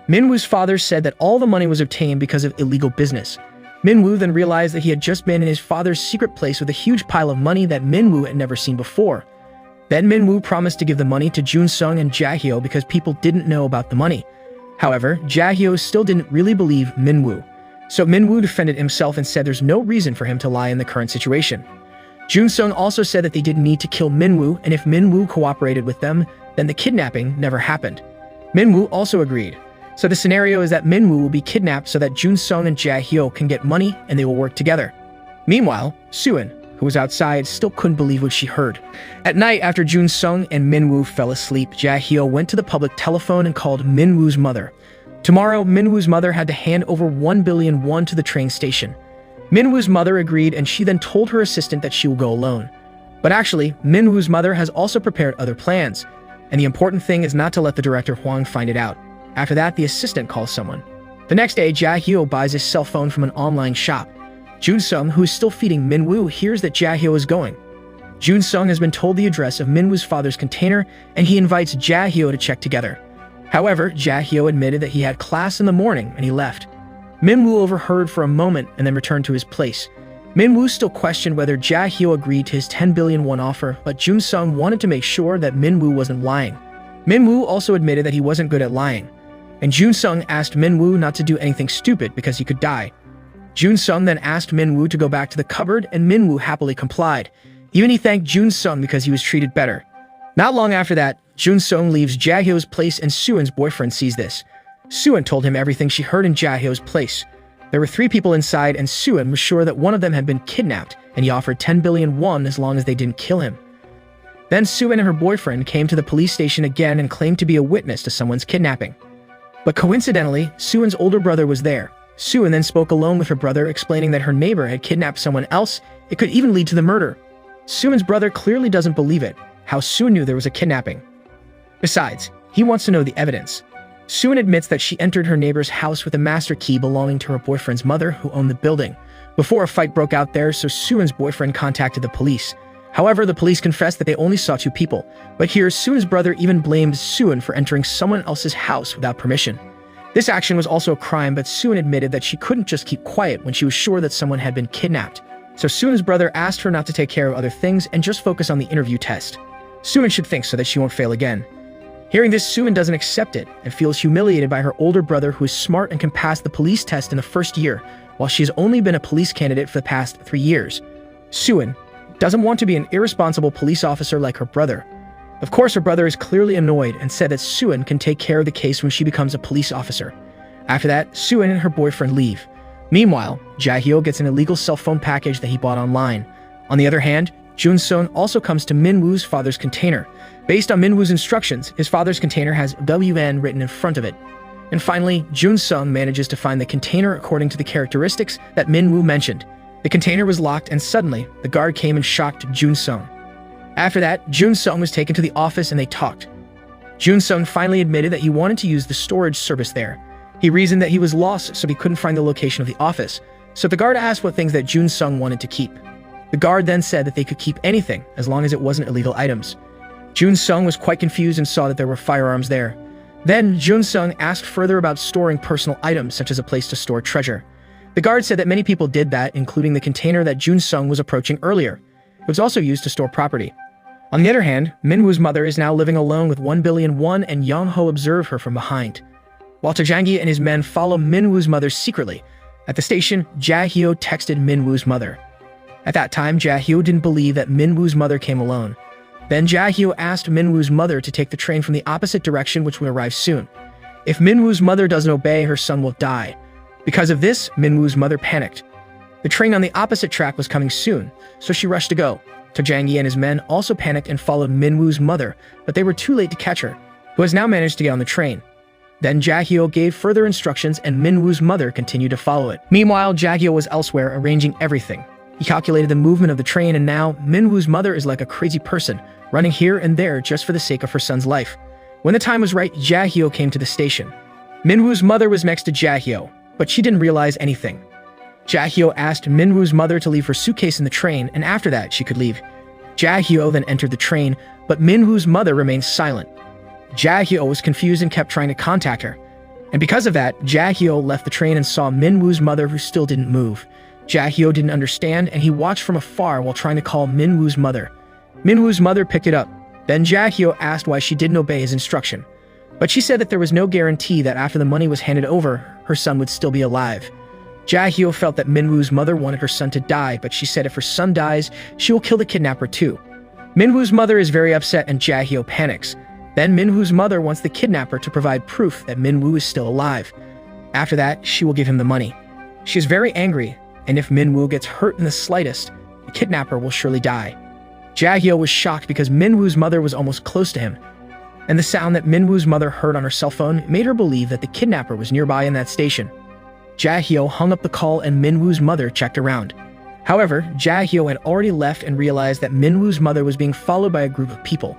Minwoo's father said that all the money was obtained because of illegal business. Minwoo then realized that he had just been in his father's secret place with a huge pile of money that Minwoo had never seen before. Then Minwoo promised to give the money to Jun-sung and Jae-hyo because people didn't know about the money. However, Jae-hyo still didn't really believe Minwoo. So Minwoo defended himself and said there's no reason for him to lie in the current situation. Jun-sung also said that they didn't need to kill Minwoo, and if Minwoo cooperated with them, then the kidnapping never happened. Minwoo also agreed. So the scenario is that Minwoo will be kidnapped so that Jun-sung and Jae-hyo can get money and they will work together. Meanwhile, Suin, who was outside, still couldn't believe what she heard. At night, after Jun-sung and Minwoo fell asleep, Jae-hyo went to the public telephone and called Minwoo's mother. Tomorrow, Minwoo's mother had to hand over 1 billion won to the train station. Minwoo's mother agreed and she then told her assistant that she will go alone. But actually, Minwoo's mother has also prepared other plans, and the important thing is not to let the director Hwang find it out. After that, the assistant calls someone. The next day, Jae-hyo buys his cell phone from an online shop. Jun-sung, who is still feeding Minwoo, hears that Jae-hyo is going. Jun-sung has been told the address of Minwoo's father's container, and he invites Jae-hyo to check together. However, Jae-hyo admitted that he had class in the morning and he left. Minwoo overheard for a moment and then returned to his place. Minwoo still questioned whether Jae-hyo agreed to his 10 billion won offer, but Jun-sung wanted to make sure that Minwoo wasn't lying. Minwoo also admitted that he wasn't good at lying, and Jun-sung asked Minwoo not to do anything stupid because he could die. Jun-sung then asked Minwoo to go back to the cupboard, and Minwoo happily complied. Even he thanked Jun-sung because he was treated better. Not long after that, Jun-sung leaves Jae-hyo's place and Suin's boyfriend sees this. Suin told him everything she heard in Jae-hyo's place. There were 3 people inside and Suin was sure that one of them had been kidnapped, and he offered 10 billion won as long as they didn't kill him. Then Suin and her boyfriend came to the police station again and claimed to be a witness to someone's kidnapping. But coincidentally, Suin's older brother was there. Suin then spoke alone with her brother, explaining that her neighbor had kidnapped someone else. It could even lead to the murder. Suin's brother clearly doesn't believe it, how Suin knew there was a kidnapping. Besides, he wants to know the evidence. Suin admits that she entered her neighbor's house with a master key belonging to her boyfriend's mother, who owned the building. Before a fight broke out there, so Suin's boyfriend contacted the police. However, the police confessed that they only saw 2 people, but here Suin's brother even blamed Suin for entering someone else's house without permission. This action was also a crime, but Suin admitted that she couldn't just keep quiet when she was sure that someone had been kidnapped. So Suin's brother asked her not to take care of other things and just focus on the interview test. Suin should think so that she won't fail again. Hearing this, Suin doesn't accept it and feels humiliated by her older brother who is smart and can pass the police test in the first year, while she has only been a police candidate for the past 3 years. Suin doesn't want to be an irresponsible police officer like her brother. Of course, her brother is clearly annoyed and said that Suin can take care of the case when she becomes a police officer. After that, Suin and her boyfriend leave. Meanwhile, Jae-hyo gets an illegal cell phone package that he bought online. On the other hand, Jun-sung also comes to Min-woo's father's container. Based on Min-woo's instructions, his father's container has WN written in front of it. And finally, Jun-sung manages to find the container according to the characteristics that Min-woo mentioned. The container was locked and suddenly, the guard came and shocked Jun-sung. After that, Jun-sung was taken to the office and they talked. Jun-sung finally admitted that he wanted to use the storage service there. He reasoned that he was lost so he couldn't find the location of the office. So the guard asked what things that Jun-sung wanted to keep. The guard then said that they could keep anything as long as it wasn't illegal items. Jun-sung was quite confused and saw that there were firearms there. Then Jun-sung asked further about storing personal items such as a place to store treasure. The guard said that many people did that, including the container that Jun-sung was approaching earlier. It was also used to store property. On the other hand, Min-woo's mother is now living alone with 1 billion won and Young-ho observe her from behind. While Tajangi and his men follow Min-woo's mother secretly, at the station, Jae-hyo texted Min-woo's mother. At that time, Jae-hyo didn't believe that Min-woo's mother came alone. Then Jae-hyo asked Min-woo's mother to take the train from the opposite direction which will arrive soon. If Min-woo's mother doesn't obey, her son will die. Because of this, Min-woo's mother panicked. The train on the opposite track was coming soon, so she rushed to go. Tajangi and his men also panicked and followed Min-woo's mother, but they were too late to catch her, who has now managed to get on the train. Then Jae-hyo gave further instructions and Min-woo's mother continued to follow it. Meanwhile, Jae-hyo was elsewhere arranging everything. He calculated the movement of the train and now Min-woo's mother is like a crazy person, running here and there just for the sake of her son's life. When the time was right, Jae-hyo came to the station. Min-woo's mother was next to Jae-hyo, but she didn't realize anything. Jae-hyo asked Min-woo's mother to leave her suitcase in the train and after that she could leave. Jae-hyo then entered the train, but Min-woo's mother remained silent. Jae-hyo was confused and kept trying to contact her. And because of that, Jae-hyo left the train and saw Min-woo's mother who still didn't move. Jae-hyo didn't understand and he watched from afar while trying to call Min-woo's mother. Min-woo's mother picked it up. Then Jae-hyo asked why she didn't obey his instruction. But she said that there was no guarantee that after the money was handed over, her son would still be alive. Jae-hyo felt that Min-woo's mother wanted her son to die, but she said if her son dies, she will kill the kidnapper too. Min-woo's mother is very upset and Jae-hyo panics. Then Min-woo's mother wants the kidnapper to provide proof that Min-woo is still alive. After that, she will give him the money. She is very angry, and if Min-woo gets hurt in the slightest, the kidnapper will surely die. Jae-hyo was shocked because Min-woo's mother was almost close to him, and the sound that Min-woo's mother heard on her cell phone made her believe that the kidnapper was nearby in that station. Jae-hyo hung up the call and Min-woo's mother checked around. However, Jae-hyo had already left and realized that Min-woo's mother was being followed by a group of people.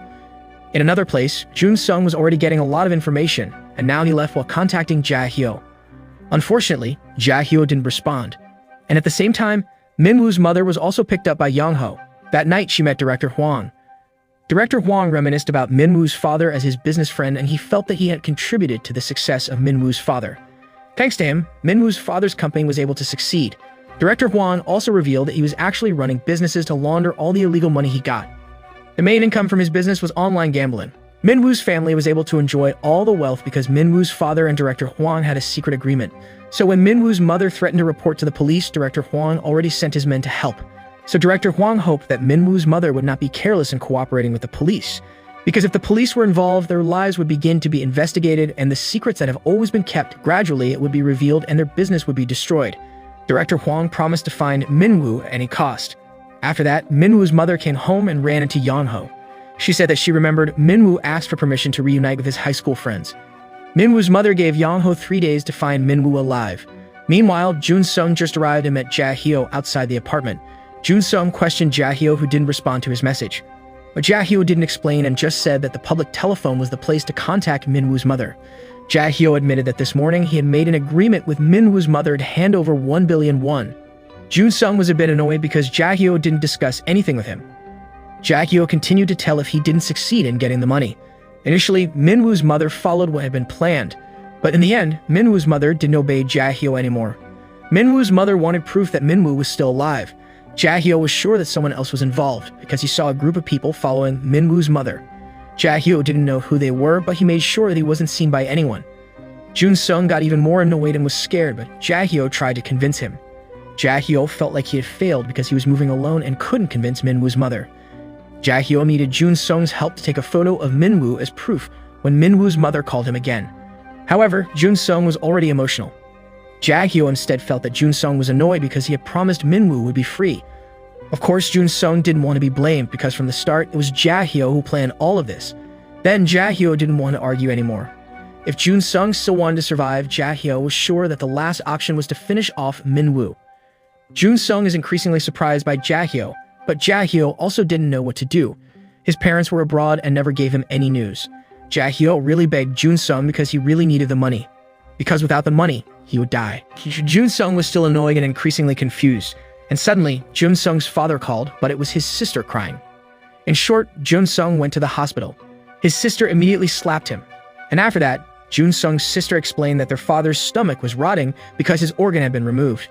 In another place, Jun-sung was already getting a lot of information, and now he left while contacting Jae-hyo. Unfortunately, Jae-hyo didn't respond. And at the same time, Min-woo's mother was also picked up by Young-ho. That night, she met Director Hwang. Director Hwang reminisced about Min-woo's father as his business friend, and he felt that he had contributed to the success of Min-woo's father. Thanks to him, Min-woo's father's company was able to succeed. Director Hwang also revealed that he was actually running businesses to launder all the illegal money he got. The main income from his business was online gambling. Min-woo's family was able to enjoy all the wealth because Min-woo's father and Director Hwang had a secret agreement. So when Min-woo's mother threatened to report to the police, Director Hwang already sent his men to help. So Director Hwang hoped that Min-woo's mother would not be careless in cooperating with the police. Because if the police were involved, their lives would begin to be investigated and the secrets that have always been kept, gradually it would be revealed and their business would be destroyed. Director Hwang promised to find Min-woo at any cost. After that, Min-woo's mother came home and ran into Young-ho. She said that she remembered Min-woo asked for permission to reunite with his high school friends. Min-woo's mother gave Young-ho 3 days to find Min-woo alive. Meanwhile, Jun-sung just arrived and met Jae-hyo outside the apartment. Jun-sung questioned Jae-hyo who didn't respond to his message. But Jae-hyo didn't explain and just said that the public telephone was the place to contact Min-woo's mother. Jae-hyo admitted that this morning he had made an agreement with Min-woo's mother to hand over 1 billion won. Jun-sung was a bit annoyed because Jae-hyo didn't discuss anything with him. Jae-hyo continued to tell if he didn't succeed in getting the money. Initially, Min-woo's mother followed what had been planned, but in the end, Min-woo's mother didn't obey Jae-hyo anymore. Min-woo's mother wanted proof that Min-woo was still alive. Jae-hyo was sure that someone else was involved because he saw a group of people following Min-woo's mother. Jae-hyo didn't know who they were, but he made sure that he wasn't seen by anyone. Jun-sung got even more annoyed and was scared, but Jae-hyo tried to convince him. Jae-hyo felt like he had failed because he was moving alone and couldn't convince Min-woo's mother. Jae-hyo needed Jun-sung's help to take a photo of Min-woo as proof when Min-woo's mother called him again. However, Jun-sung was already emotional. Jae-hyo instead felt that Jun-sung was annoyed because he had promised Min-woo would be free. Of course, Jun-sung didn't want to be blamed because from the start, it was Jae-hyo who planned all of this. Then Jae-hyo didn't want to argue anymore. If Jun-sung still wanted to survive, Jae-hyo was sure that the last option was to finish off Min-woo. Jun-sung is increasingly surprised by Jae-hyo, but Jae-hyo also didn't know what to do. His parents were abroad and never gave him any news. Jae-hyo really begged Jun-sung because he really needed the money. Because without the money, he would die. Jun-sung was still annoyed and increasingly confused, and suddenly, Jun-sung's father called, but it was his sister crying. In short, Jun-sung went to the hospital. His sister immediately slapped him. And after that, Jun-sung's sister explained that their father's stomach was rotting because his organ had been removed.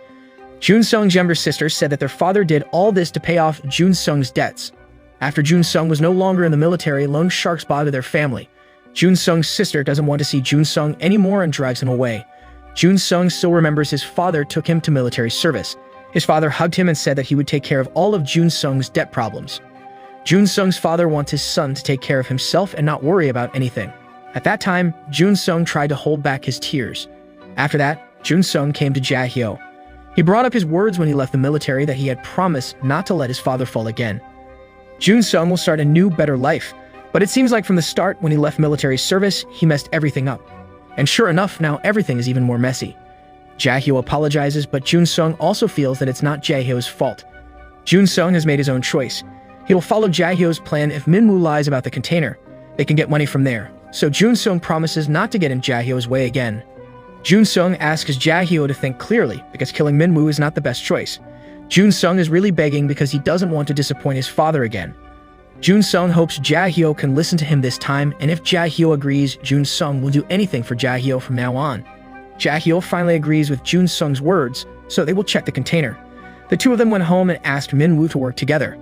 Jun-sung's younger sister said that their father did all this to pay off Jun-sung's debts. After Jun-sung was no longer in the military, loan sharks bothered their family. Jun-sung's sister doesn't want to see Jun-sung anymore and drives him away. Jun-sung still remembers his father took him to military service. His father hugged him and said that he would take care of all of Jun-sung's debt problems. Jun-sung's father wants his son to take care of himself and not worry about anything. At that time, Jun-sung tried to hold back his tears. After that, Jun-sung came to Jae-hyo. He brought up his words when he left the military that he had promised not to let his father fall again. Jun-sung will start a new, better life, but it seems like from the start when he left military service, he messed everything up. And sure enough, now everything is even more messy. Jae-hyo apologizes, but Jun-sung also feels that it's not Jae-hyo's fault. Jun-sung has made his own choice. He will follow Jae-hyo's plan. If Min-woo lies about the container, they can get money from there. So Jun-sung promises not to get in Jae-hyo's way again. Jun-sung asks Jae-hyo to think clearly because killing Min-woo is not the best choice. Jun-sung is really begging because he doesn't want to disappoint his father again. Jun-sung hopes Jae-hyo can listen to him this time, and if Jae-hyo agrees, Jun-sung will do anything for Jae-hyo from now on. Jae-hyo finally agrees with Jun-sung's words, so they will check the container. The two of them went home and asked Min-woo to work together.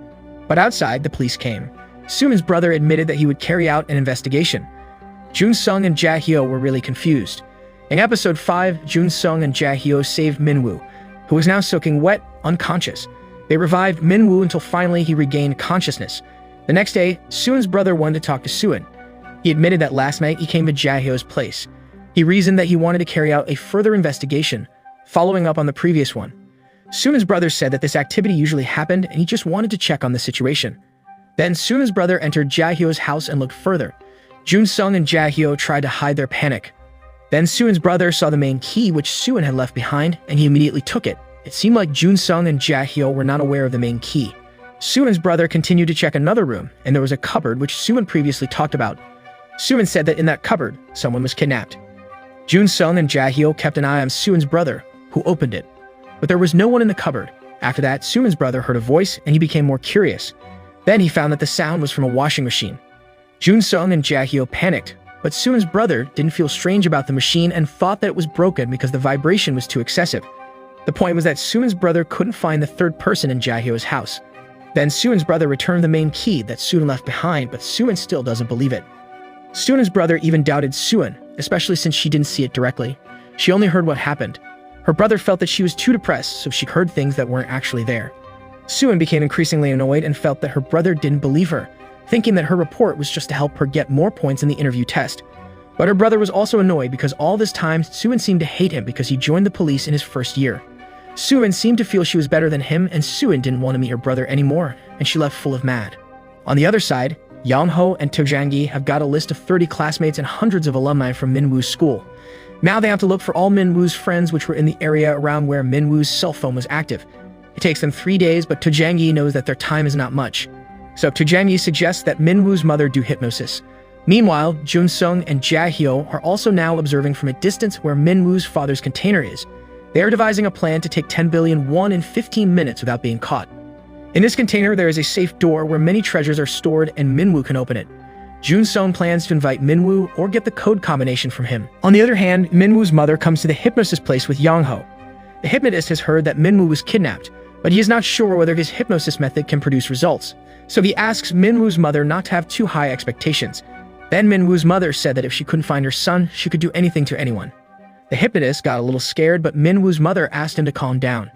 But outside, the police came. Sumin's brother admitted that he would carry out an investigation. Jun-sung and Jae-hyo were really confused. In episode 5, Jun-sung and Jae-hyo saved Min-woo, who was now soaking wet, unconscious. They revived Min-woo until finally he regained consciousness. The next day, Suin's brother wanted to talk to Suin. He admitted that last night he came to Jae-hyo's place. He reasoned that he wanted to carry out a further investigation, following up on the previous one. Suin's brother said that this activity usually happened and he just wanted to check on the situation. Then Suin's brother entered Jae-hyo's house and looked further. Jun-sung and Jae-hyo tried to hide their panic. Then Suin's brother saw the main key which Suin had left behind and he immediately took it. It seemed like Jun-sung and Jae-hyo were not aware of the main key. Suin's brother continued to check another room, and there was a cupboard which Suin previously talked about. Suin said that in that cupboard, someone was kidnapped. Jun-sung and Jae-hyo kept an eye on Suin's brother, who opened it. But there was no one in the cupboard. After that, Suin's brother heard a voice, and he became more curious. Then he found that the sound was from a washing machine. Jun-sung and Jae-hyo panicked, but Suin's brother didn't feel strange about the machine and thought that it was broken because the vibration was too excessive. The point was that Suin's brother couldn't find the third person in Jae-hyo's house. Then Suin's brother returned the main key that Suin left behind, but Suin still doesn't believe it. Suin's brother even doubted Suin, especially since she didn't see it directly. She only heard what happened. Her brother felt that she was too depressed, so she heard things that weren't actually there. Suin became increasingly annoyed and felt that her brother didn't believe her, thinking that her report was just to help her get more points in the interview test. But her brother was also annoyed because all this time, Suin seemed to hate him because he joined the police in his first year. Suin seemed to feel she was better than him, and Suin didn't want to meet her brother anymore, and she left full of mad. On the other side, Yeonho and Tojangi have got a list of 30 classmates and hundreds of alumni from Min-woo's school. Now they have to look for all Min-woo's friends which were in the area around where Min-woo's cell phone was active. It takes them 3 days, but Tojangi knows that their time is not much. So Tojangi suggests that Min-woo's mother do hypnosis. Meanwhile, Jun-sung and Jae-hyo are also now observing from a distance where Min-woo's father's container is. They are devising a plan to take 10 billion won in 15 minutes without being caught. In this container, there is a safe door where many treasures are stored and Min-woo can open it. Jun-sung plans to invite Min-woo or get the code combination from him. On the other hand, Min-woo's mother comes to the hypnotist place with Yeonho. The hypnotist has heard that Min-woo was kidnapped, but but he is not sure whether his hypnosis method can produce results. So he asks Minwoo's mother not to have too high expectations. Then Minwoo's mother said that if she couldn't find her son, she could do anything to anyone. The hypnotist got a little scared, but Minwoo's mother asked him to calm down.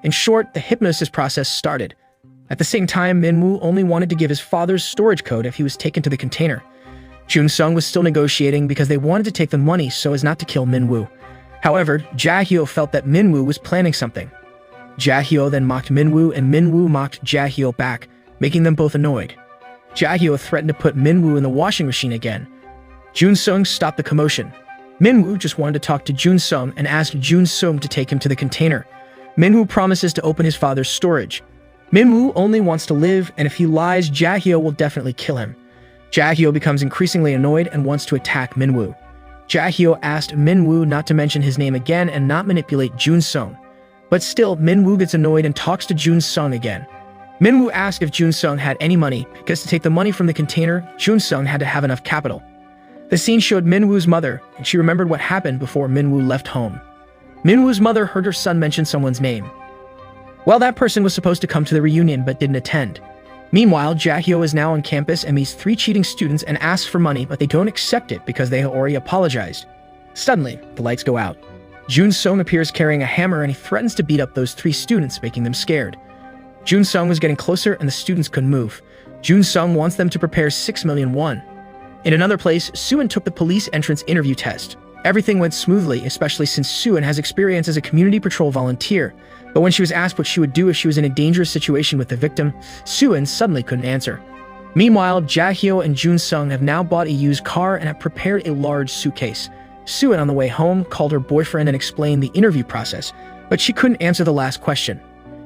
In short, the hypnosis process started. At the same time, Minwoo only wanted to give his father's storage code if he was taken to the container. Jun-sung was still negotiating because they wanted to take the money so as not to kill Minwoo. However, Jae-hyo felt that Minwoo was planning something. Jae-hyo then mocked Minwoo and Minwoo mocked Jae-hyo back, making them both annoyed. Jae-hyo threatened to put Minwoo in the washing machine again. Jun-sung stopped the commotion. Minwoo just wanted to talk to Jun-sung and asked Jun-sung to take him to the container. Minwoo promises to open his father's storage. Minwoo only wants to live, and if he lies, Jae-hyo will definitely kill him. Jae-hyo becomes increasingly annoyed and wants to attack Minwoo. Jae-hyo asked Minwoo not to mention his name again and not manipulate Jun-sung. But still, Minwoo gets annoyed and talks to Jun-sung again. Minwoo asked if Jun-sung had any money, because to take the money from the container, Jun-sung had to have enough capital. The scene showed Minwoo's mother, and she remembered what happened before Minwoo left home. Minwoo's mother heard her son mention someone's name. Well, that person was supposed to come to the reunion but didn't attend. Meanwhile, Jae-hyo is now on campus and meets 3 cheating students and asks for money, but they don't accept it because they have already apologized. Suddenly, the lights go out. Jun-sung appears carrying a hammer and he threatens to beat up those 3 students, making them scared. Jun-sung was getting closer and the students couldn't move. Jun-sung wants them to prepare 6 million won. In another place, Suin took the police entrance interview test. Everything went smoothly, especially since Suin has experience as a community patrol volunteer. But when she was asked what she would do if she was in a dangerous situation with the victim, Suin suddenly couldn't answer. Meanwhile, Jae-hyo and Jun-sung have now bought a used car and have prepared a large suitcase. Suin on the way home called her boyfriend and explained the interview process, but she couldn't answer the last question.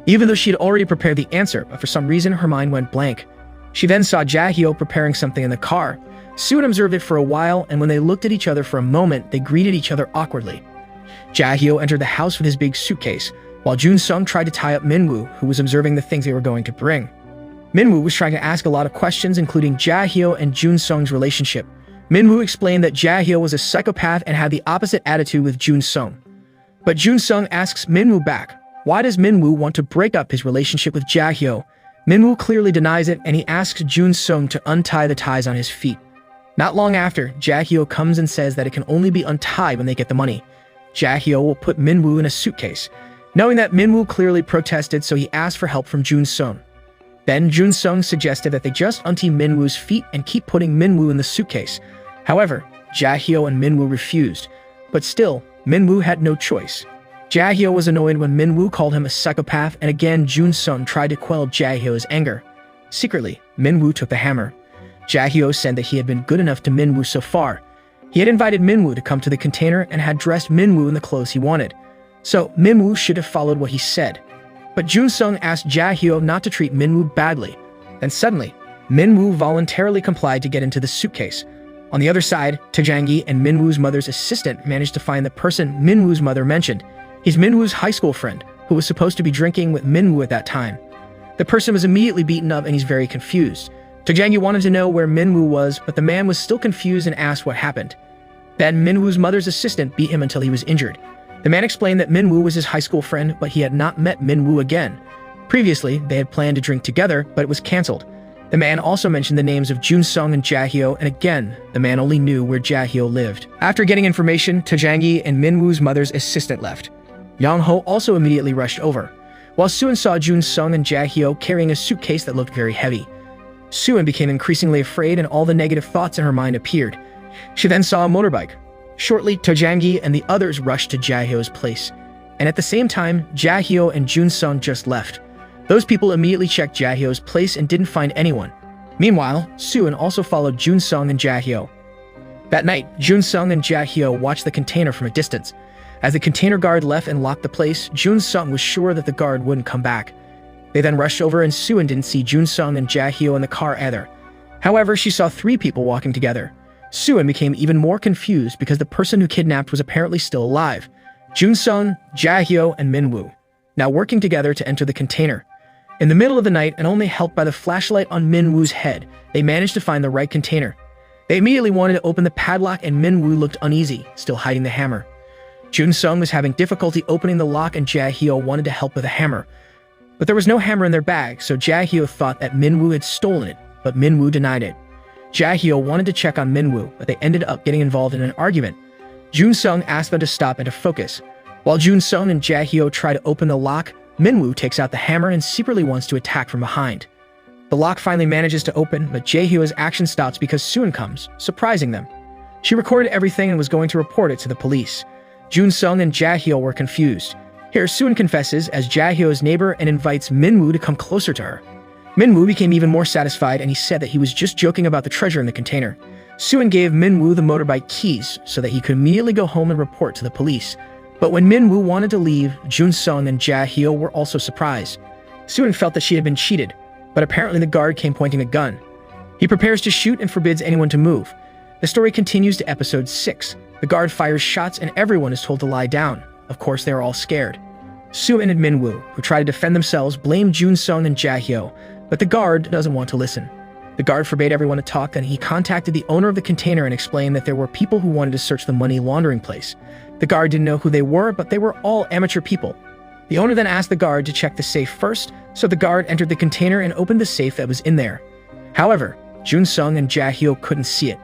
Even though she had already prepared the answer, but for some reason her mind went blank. She then saw Jae-hyo preparing something in the car. Suin observed it for a while, and when they looked at each other for a moment, they greeted each other awkwardly. Jae-hyo entered the house with his big suitcase, while Jun-sung tried to tie up Minwoo, who was observing the things they were going to bring. Minwoo was trying to ask a lot of questions, including Jae-hyo and Jun-sung's relationship. Minwoo explained that Jae-hyo was a psychopath and had the opposite attitude with Jun-sung. But Jun-sung asks Minwoo back, why does Minwoo want to break up his relationship with Jae-hyo? Minwoo clearly denies it, and he asks Jun-sung to untie the ties on his feet. Not long after, Jae-hyo comes and says that it can only be untied when they get the money. Jae-hyo will put Minwoo in a suitcase. Knowing that Minwoo clearly protested, so he asked for help from Jun-sung. Then Jun-sung suggested that they just untie Minwoo's feet and keep putting Minwoo in the suitcase. However, Jae-hyo and Minwoo refused. But still, Minwoo had no choice. Jae-hyo was annoyed when Minwoo called him a psychopath, and again Jun-sung tried to quell Jae-hyo's anger. Secretly, Minwoo took the hammer. Jae-hyo said that he had been good enough to Minwoo so far. He had invited Minwoo to come to the container and had dressed Minwoo in the clothes he wanted. So Minwoo should have followed what he said. But Jun-sung asked Jae-hyo not to treat Minwoo badly. Then suddenly, Minwoo voluntarily complied to get into the suitcase. On the other side, Taejangi and Minwoo's mother's assistant managed to find the person Minwoo's mother mentioned. He's Minwoo's high school friend, who was supposed to be drinking with Minwoo at that time. The person was immediately beaten up and he's very confused. Taejangi wanted to know where Minwoo was, but the man was still confused and asked what happened. Then Minwoo's mother's assistant beat him until he was injured. The man explained that Minwoo was his high school friend, but he had not met Minwoo again. Previously, they had planned to drink together, but it was cancelled. The man also mentioned the names of Jun-sung and Jae-hyo, and again, the man only knew where Jae-hyo lived. After getting information, Taejangi and Minwoo's mother's assistant left. Yang-ho also immediately rushed over, while Suin saw Jun-sung and Jae-hyo carrying a suitcase that looked very heavy. Suin became increasingly afraid and all the negative thoughts in her mind appeared. She then saw a motorbike. Shortly, Taejangi and the others rushed to Jae-hyo's place. And at the same time, Jae-hyo and Jun-sung just left. Those people immediately checked Jae-hyo's place and didn't find anyone. Meanwhile, Suin also followed Jun-sung and Jae-hyo. That night, Jun-sung and Jae-hyo watched the container from a distance. As the container guard left and locked the place, Jun-sung was sure that the guard wouldn't come back. They then rushed over and Suin didn't see Jun-sung and Jae-hyo in the car either. However, she saw 3 people walking together. Suin became even more confused because the person who kidnapped was apparently still alive. Jun-sung, Jae-hyo, and Minwoo, now working together to enter the container. In the middle of the night, and only helped by the flashlight on Minwoo's head, they managed to find the right container. They immediately wanted to open the padlock and Minwoo looked uneasy, still hiding the hammer. Jun-sung was having difficulty opening the lock and Jae-hyo wanted to help with a hammer. But there was no hammer in their bag, so Jae-hyo thought that Min-woo had stolen it, but Min-woo denied it. Jae-hyo wanted to check on Min-woo, but they ended up getting involved in an argument. Jun-sung asked them to stop and to focus. While Jun-sung and Jae-hyo try to open the lock, Min-woo takes out the hammer and secretly wants to attack from behind. The lock finally manages to open, but Jae-hyo's action stops because Suin comes, surprising them. She recorded everything and was going to report it to the police. Jun-sung and Jae-hyo were confused. Here, Suin confesses as Jae-hyo's neighbor and invites Min-woo to come closer to her. Min-woo became even more satisfied and he said that he was just joking about the treasure in the container. Suin gave Min-woo the motorbike keys so that he could immediately go home and report to the police. But when Min-woo wanted to leave, Jun-sung and Jae-hyo were also surprised. Suin felt that she had been cheated, but apparently the guard came pointing a gun. He prepares to shoot and forbids anyone to move. The story continues to episode 6. The guard fires shots and everyone is told to lie down. Of course, they are all scared. Suin and Min-woo, who try to defend themselves, blame Jun-sung and Jae-hyo, but the guard doesn't want to listen. The guard forbade everyone to talk, and he contacted the owner of the container and explained that there were people who wanted to search the money laundering place. The guard didn't know who they were, but they were all amateur people. The owner then asked the guard to check the safe first, so the guard entered the container and opened the safe that was in there. However, Jun-sung and Jae-hyo couldn't see it.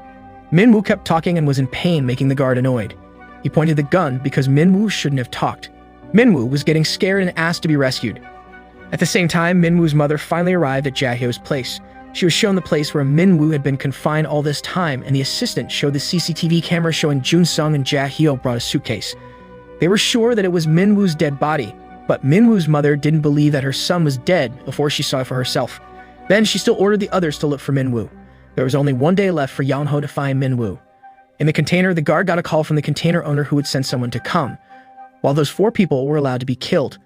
Min-woo kept talking and was in pain, making the guard annoyed. He pointed the gun because Min-woo shouldn't have talked. Min-woo was getting scared and asked to be rescued. At the same time, Min-woo's mother finally arrived at Jae-hyo's place. She was shown the place where Min-woo had been confined all this time, and the assistant showed the CCTV camera showing Jun-sung and Jae-hyo brought a suitcase. They were sure that it was Min-woo's dead body, but Min-woo's mother didn't believe that her son was dead before she saw it for herself. Then she still ordered the others to look for Min-woo. There was only one day left for Yeon-ho to find Min-woo. In the container, the guard got a call from the container owner who would send someone to come, while those 4 people were allowed to be killed.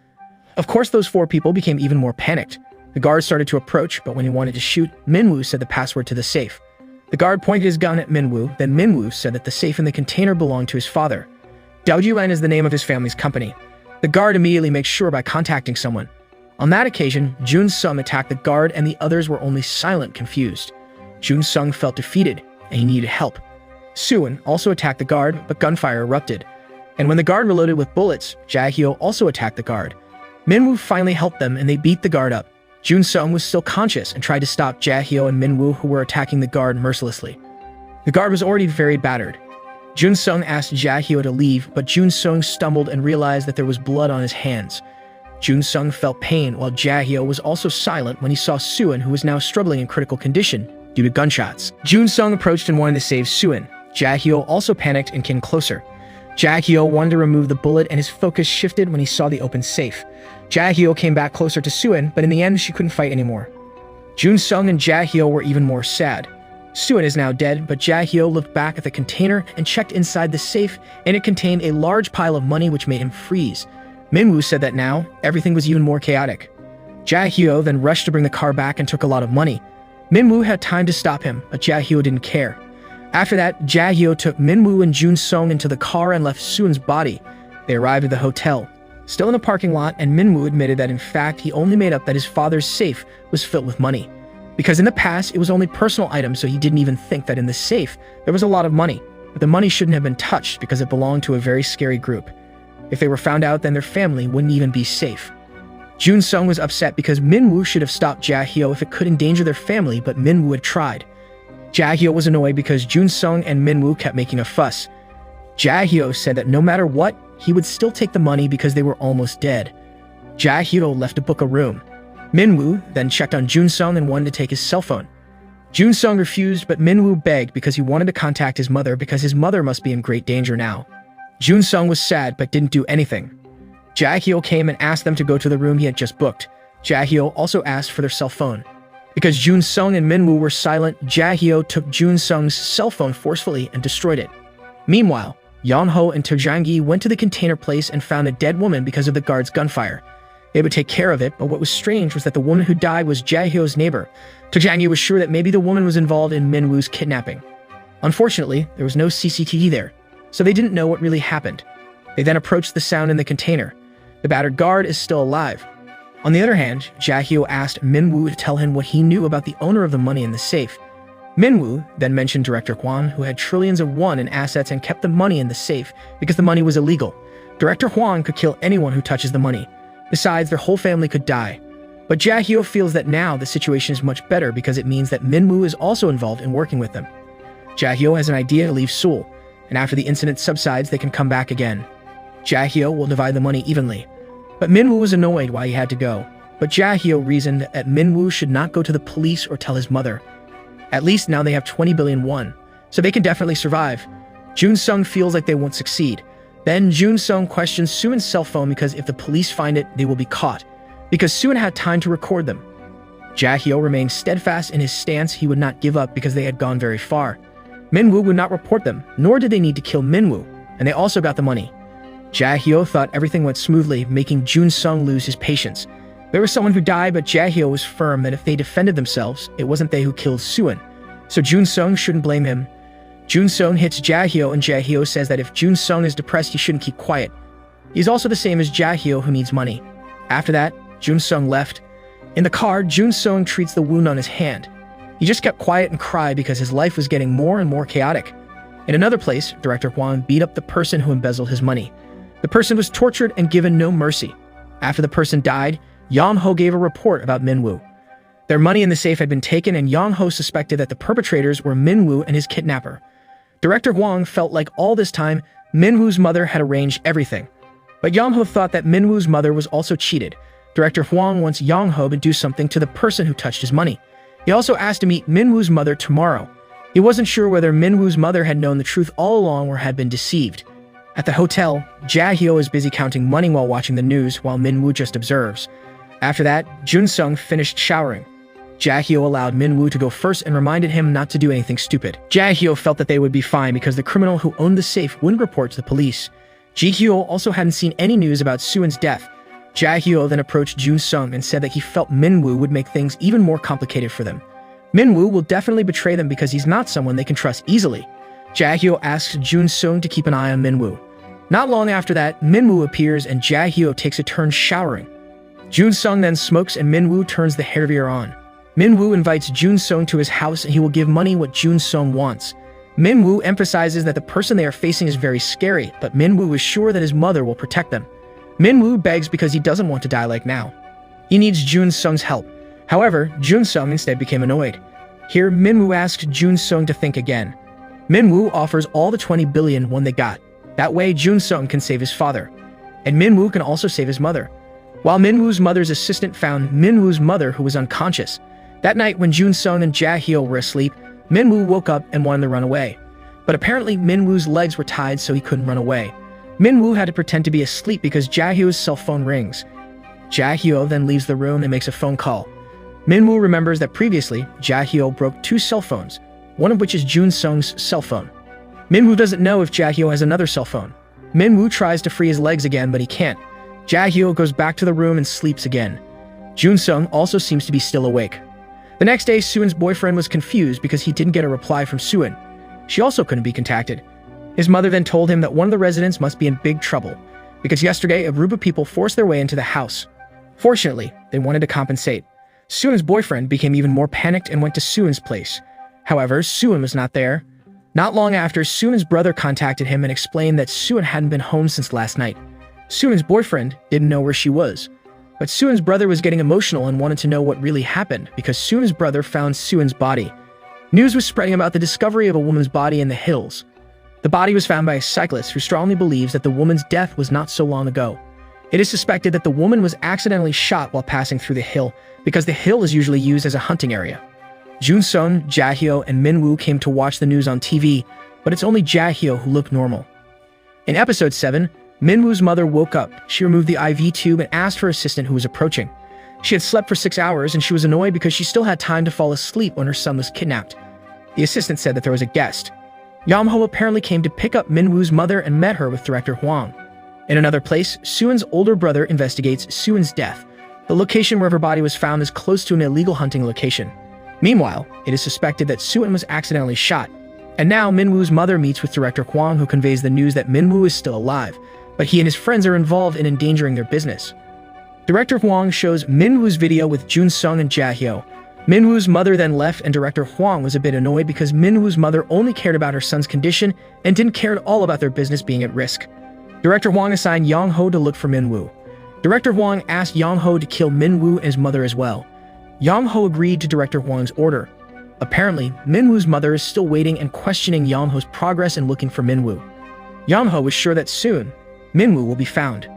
Of course, those 4 people became even more panicked. The guard started to approach, but when he wanted to shoot, Min-woo said the password to the safe. The guard pointed his gun at Min-woo, then Min-woo said that the safe in the container belonged to his father. Daojuan is the name of his family's company. The guard immediately makes sure by contacting someone. On that occasion, Jun-sung attacked the guard and the others were only silent, confused. Jun-sung felt defeated, and he needed help. Suin also attacked the guard, but gunfire erupted. And when the guard reloaded with bullets, Jae-hyo also attacked the guard. Min-woo finally helped them and they beat the guard up. Jun-sung was still conscious and tried to stop Jae-hyo and Min-woo, who were attacking the guard mercilessly. The guard was already very battered. Jun-sung asked Jae-hyo to leave, but Jun-sung stumbled and realized that there was blood on his hands. Jun-sung felt pain, while Jae-hyo was also silent when he saw Suin, who was now struggling in critical condition due to gunshots. Jun-sung approached and wanted to save Suin. Jae-hyo also panicked and came closer. Jae-hyo wanted to remove the bullet and his focus shifted when he saw the open safe. Jae-hyo came back closer to Suin, but in the end she couldn't fight anymore. Jun-sung and Jae-hyo were even more sad. Suin is now dead, but Jae-hyo looked back at the container and checked inside the safe, and it contained a large pile of money which made him freeze. Min-woo said that now, everything was even more chaotic. Jae-hyo then rushed to bring the car back and took a lot of money. Min-woo had time to stop him, but Jae-hyo didn't care. After that, Jae-hyo took Min-woo and Jun-sung into the car and left Suin's body. They arrived at the hotel, still in the parking lot, and Min-woo admitted that in fact he only made up that his father's safe was filled with money. Because in the past, it was only personal items, so he didn't even think that in the safe there was a lot of money. But the money shouldn't have been touched because it belonged to a very scary group. If they were found out, then their family wouldn't even be safe. Jun-sung was upset because Min-woo should have stopped Jae-hyo if it could endanger their family, but Min-woo had tried. Jae-hyo was annoyed because Jun-sung and Min-woo kept making a fuss. Jae-hyo said that no matter what, he would still take the money because they were almost dead. Jae-hyo left to book a room. Min-woo then checked on Jun-sung and wanted to take his cell phone. Jun-sung refused, but Min-woo begged because he wanted to contact his mother because his mother must be in great danger now. Jun-sung was sad but didn't do anything. Jae-hyo came and asked them to go to the room he had just booked. Jae-hyo also asked for their cell phone. Because Jun-sung and Min-woo were silent, Jae-hyo took Jun-sung's cell phone forcefully and destroyed it. Meanwhile, Yeon-ho and Tojangi went to the container place and found a dead woman because of the guard's gunfire. They would take care of it, but what was strange was that the woman who died was Jae-hyo's neighbor. Tojangi was sure that maybe the woman was involved in Min-woo's kidnapping. Unfortunately, there was no CCTV there, so they didn't know what really happened. They then approached the sound in the container. The battered guard is still alive. On the other hand, Jae-hyo asked Min-woo to tell him what he knew about the owner of the money in the safe. Min-woo then mentioned Director Hwan, who had trillions of won in assets and kept the money in the safe because the money was illegal. Director Hwan could kill anyone who touches the money. Besides, their whole family could die. But Jae-hyo feels that now the situation is much better because it means that Min-woo is also involved in working with them. Jae-hyo has an idea to leave Seoul, and after the incident subsides, they can come back again. Jae-hyo will divide the money evenly. But Min-woo was annoyed why he had to go. But Jae-hyo reasoned that Min-woo should not go to the police or tell his mother. At least now they have 20 billion won, so they can definitely survive. Jun-sung feels like they won't succeed. Then Jun-sung questions Suin's cell phone because if the police find it, they will be caught, because Suin had time to record them. Jae-hyo remained steadfast in his stance he would not give up because they had gone very far. Min-woo would not report them, nor did they need to kill Min-woo, and they also got the money. Jae-hyo thought everything went smoothly, making Jun-sung lose his patience. There was someone who died, but Jae-hyo was firm that if they defended themselves, it wasn't they who killed Suin, so Jun-sung shouldn't blame him. Jun-sung hits Jae-hyo, and Jae-hyo says that if Jun-sung is depressed, he shouldn't keep quiet. He's also the same as Jae-hyo, who needs money. After that, Jun-sung left. In the car, Jun-sung treats the wound on his hand. He just kept quiet and cried because his life was getting more and more chaotic. In another place, Director Hwang beat up the person who embezzled his money. The person was tortured and given no mercy. After the person died, Yong-ho gave a report about Min-woo. Their money in the safe had been taken, and Yong-ho suspected that the perpetrators were Min-woo and his kidnapper. Director Hwang felt like all this time, Min-woo's mother had arranged everything. But Yong-ho thought that Min-woo's mother was also cheated. Director Hwang wants Yong-ho to do something to the person who touched his money. He also asked to meet Min-woo's mother tomorrow. He wasn't sure whether Min-woo's mother had known the truth all along or had been deceived. At the hotel, Jae-hyo is busy counting money while watching the news, while Min-woo just observes. After that, Jun-sung finished showering. Jae-hyo allowed Min-woo to go first and reminded him not to do anything stupid. Jae-hyo felt that they would be fine because the criminal who owned the safe wouldn't report to the police. Ji-hyo also hadn't seen any news about Suin's death. Jae-hyo then approached Jun-sung and said that he felt Min-woo would make things even more complicated for them. Min-woo will definitely betray them because he's not someone they can trust easily. Jae-hyo asks Jun-sung to keep an eye on Min-woo. Not long after that, Min-woo appears and Jae-hyo takes a turn showering. Jun-sung then smokes and Min-woo turns the hair dryer on. Min-woo invites Jun-sung to his house and he will give money what Jun-sung wants. Min-woo emphasizes that the person they are facing is very scary, but Min-woo is sure that his mother will protect them. Min-woo begs because he doesn't want to die like now. He needs Jun-sung's help. However, Jun-sung instead became annoyed. Here, Min-woo asks Jun-sung to think again. Min-woo offers all the 20 billion won they got. That way, Jun-sung can save his father. And Min-woo can also save his mother. While Min-woo's mother's assistant found Min-woo's mother who was unconscious. That night when Jun-sung and Jae-hyo were asleep, Min-woo woke up and wanted to run away. But apparently Min-woo's legs were tied so he couldn't run away. Min-woo had to pretend to be asleep because Jae-hyo's cell phone rings. Jae-hyo then leaves the room and makes a phone call. Min-woo remembers that previously, Jae-hyo broke 2 cell phones, one of which is Jun-sung's cell phone. Min-woo doesn't know if Jae-hyo has another cell phone. Min-woo tries to free his legs again, but he can't. Jae-hyo goes back to the room and sleeps again. Jun-sung also seems to be still awake. The next day, Suin's boyfriend was confused because he didn't get a reply from Suin. She also couldn't be contacted. His mother then told him that one of the residents must be in big trouble, because yesterday a group of people forced their way into the house. Fortunately, they wanted to compensate. Suin's boyfriend became even more panicked and went to Suin's place. However, Suin was not there. Not long after, Suin's brother contacted him and explained that Suin hadn't been home since last night. Suin's boyfriend didn't know where she was. But Suin's brother was getting emotional and wanted to know what really happened because Suin's brother found Suin's body. News was spreading about the discovery of a woman's body in the hills. The body was found by a cyclist who strongly believes that the woman's death was not so long ago. It is suspected that the woman was accidentally shot while passing through the hill because the hill is usually used as a hunting area. Jun-sung, Jae-hyo, and Min-woo came to watch the news on TV, but it's only Jae-hyo who looked normal. In episode 7, Min-woo's mother woke up. She removed the IV tube and asked her assistant who was approaching. She had slept for 6 hours and she was annoyed because she still had time to fall asleep when her son was kidnapped. The assistant said that there was a guest. Yong-ho apparently came to pick up Min-woo's mother and met her with Director Hwang. In another place, Suin's older brother investigates Suin's death. The location where her body was found is close to an illegal hunting location. Meanwhile, it is suspected that Suin was accidentally shot. And now Min-woo's mother meets with Director Hwang, who conveys the news that Min-woo is still alive, but he and his friends are involved in endangering their business. Director Hwang shows Min-woo's video with Jun-sung and Jae-hyo. Min-woo's mother then left and Director Hwang was a bit annoyed because Min-woo's mother only cared about her son's condition and didn't care at all about their business being at risk. Director Hwang assigned Yong-ho to look for Min-woo. Director Huang asked Yang Ho to kill Min-woo and his mother as well. Yang Ho agreed to Director Huang's order. Apparently, Min-woo's mother is still waiting and questioning Yang Ho's progress in looking for Min-woo. Yang Ho is sure that soon, Min-woo will be found.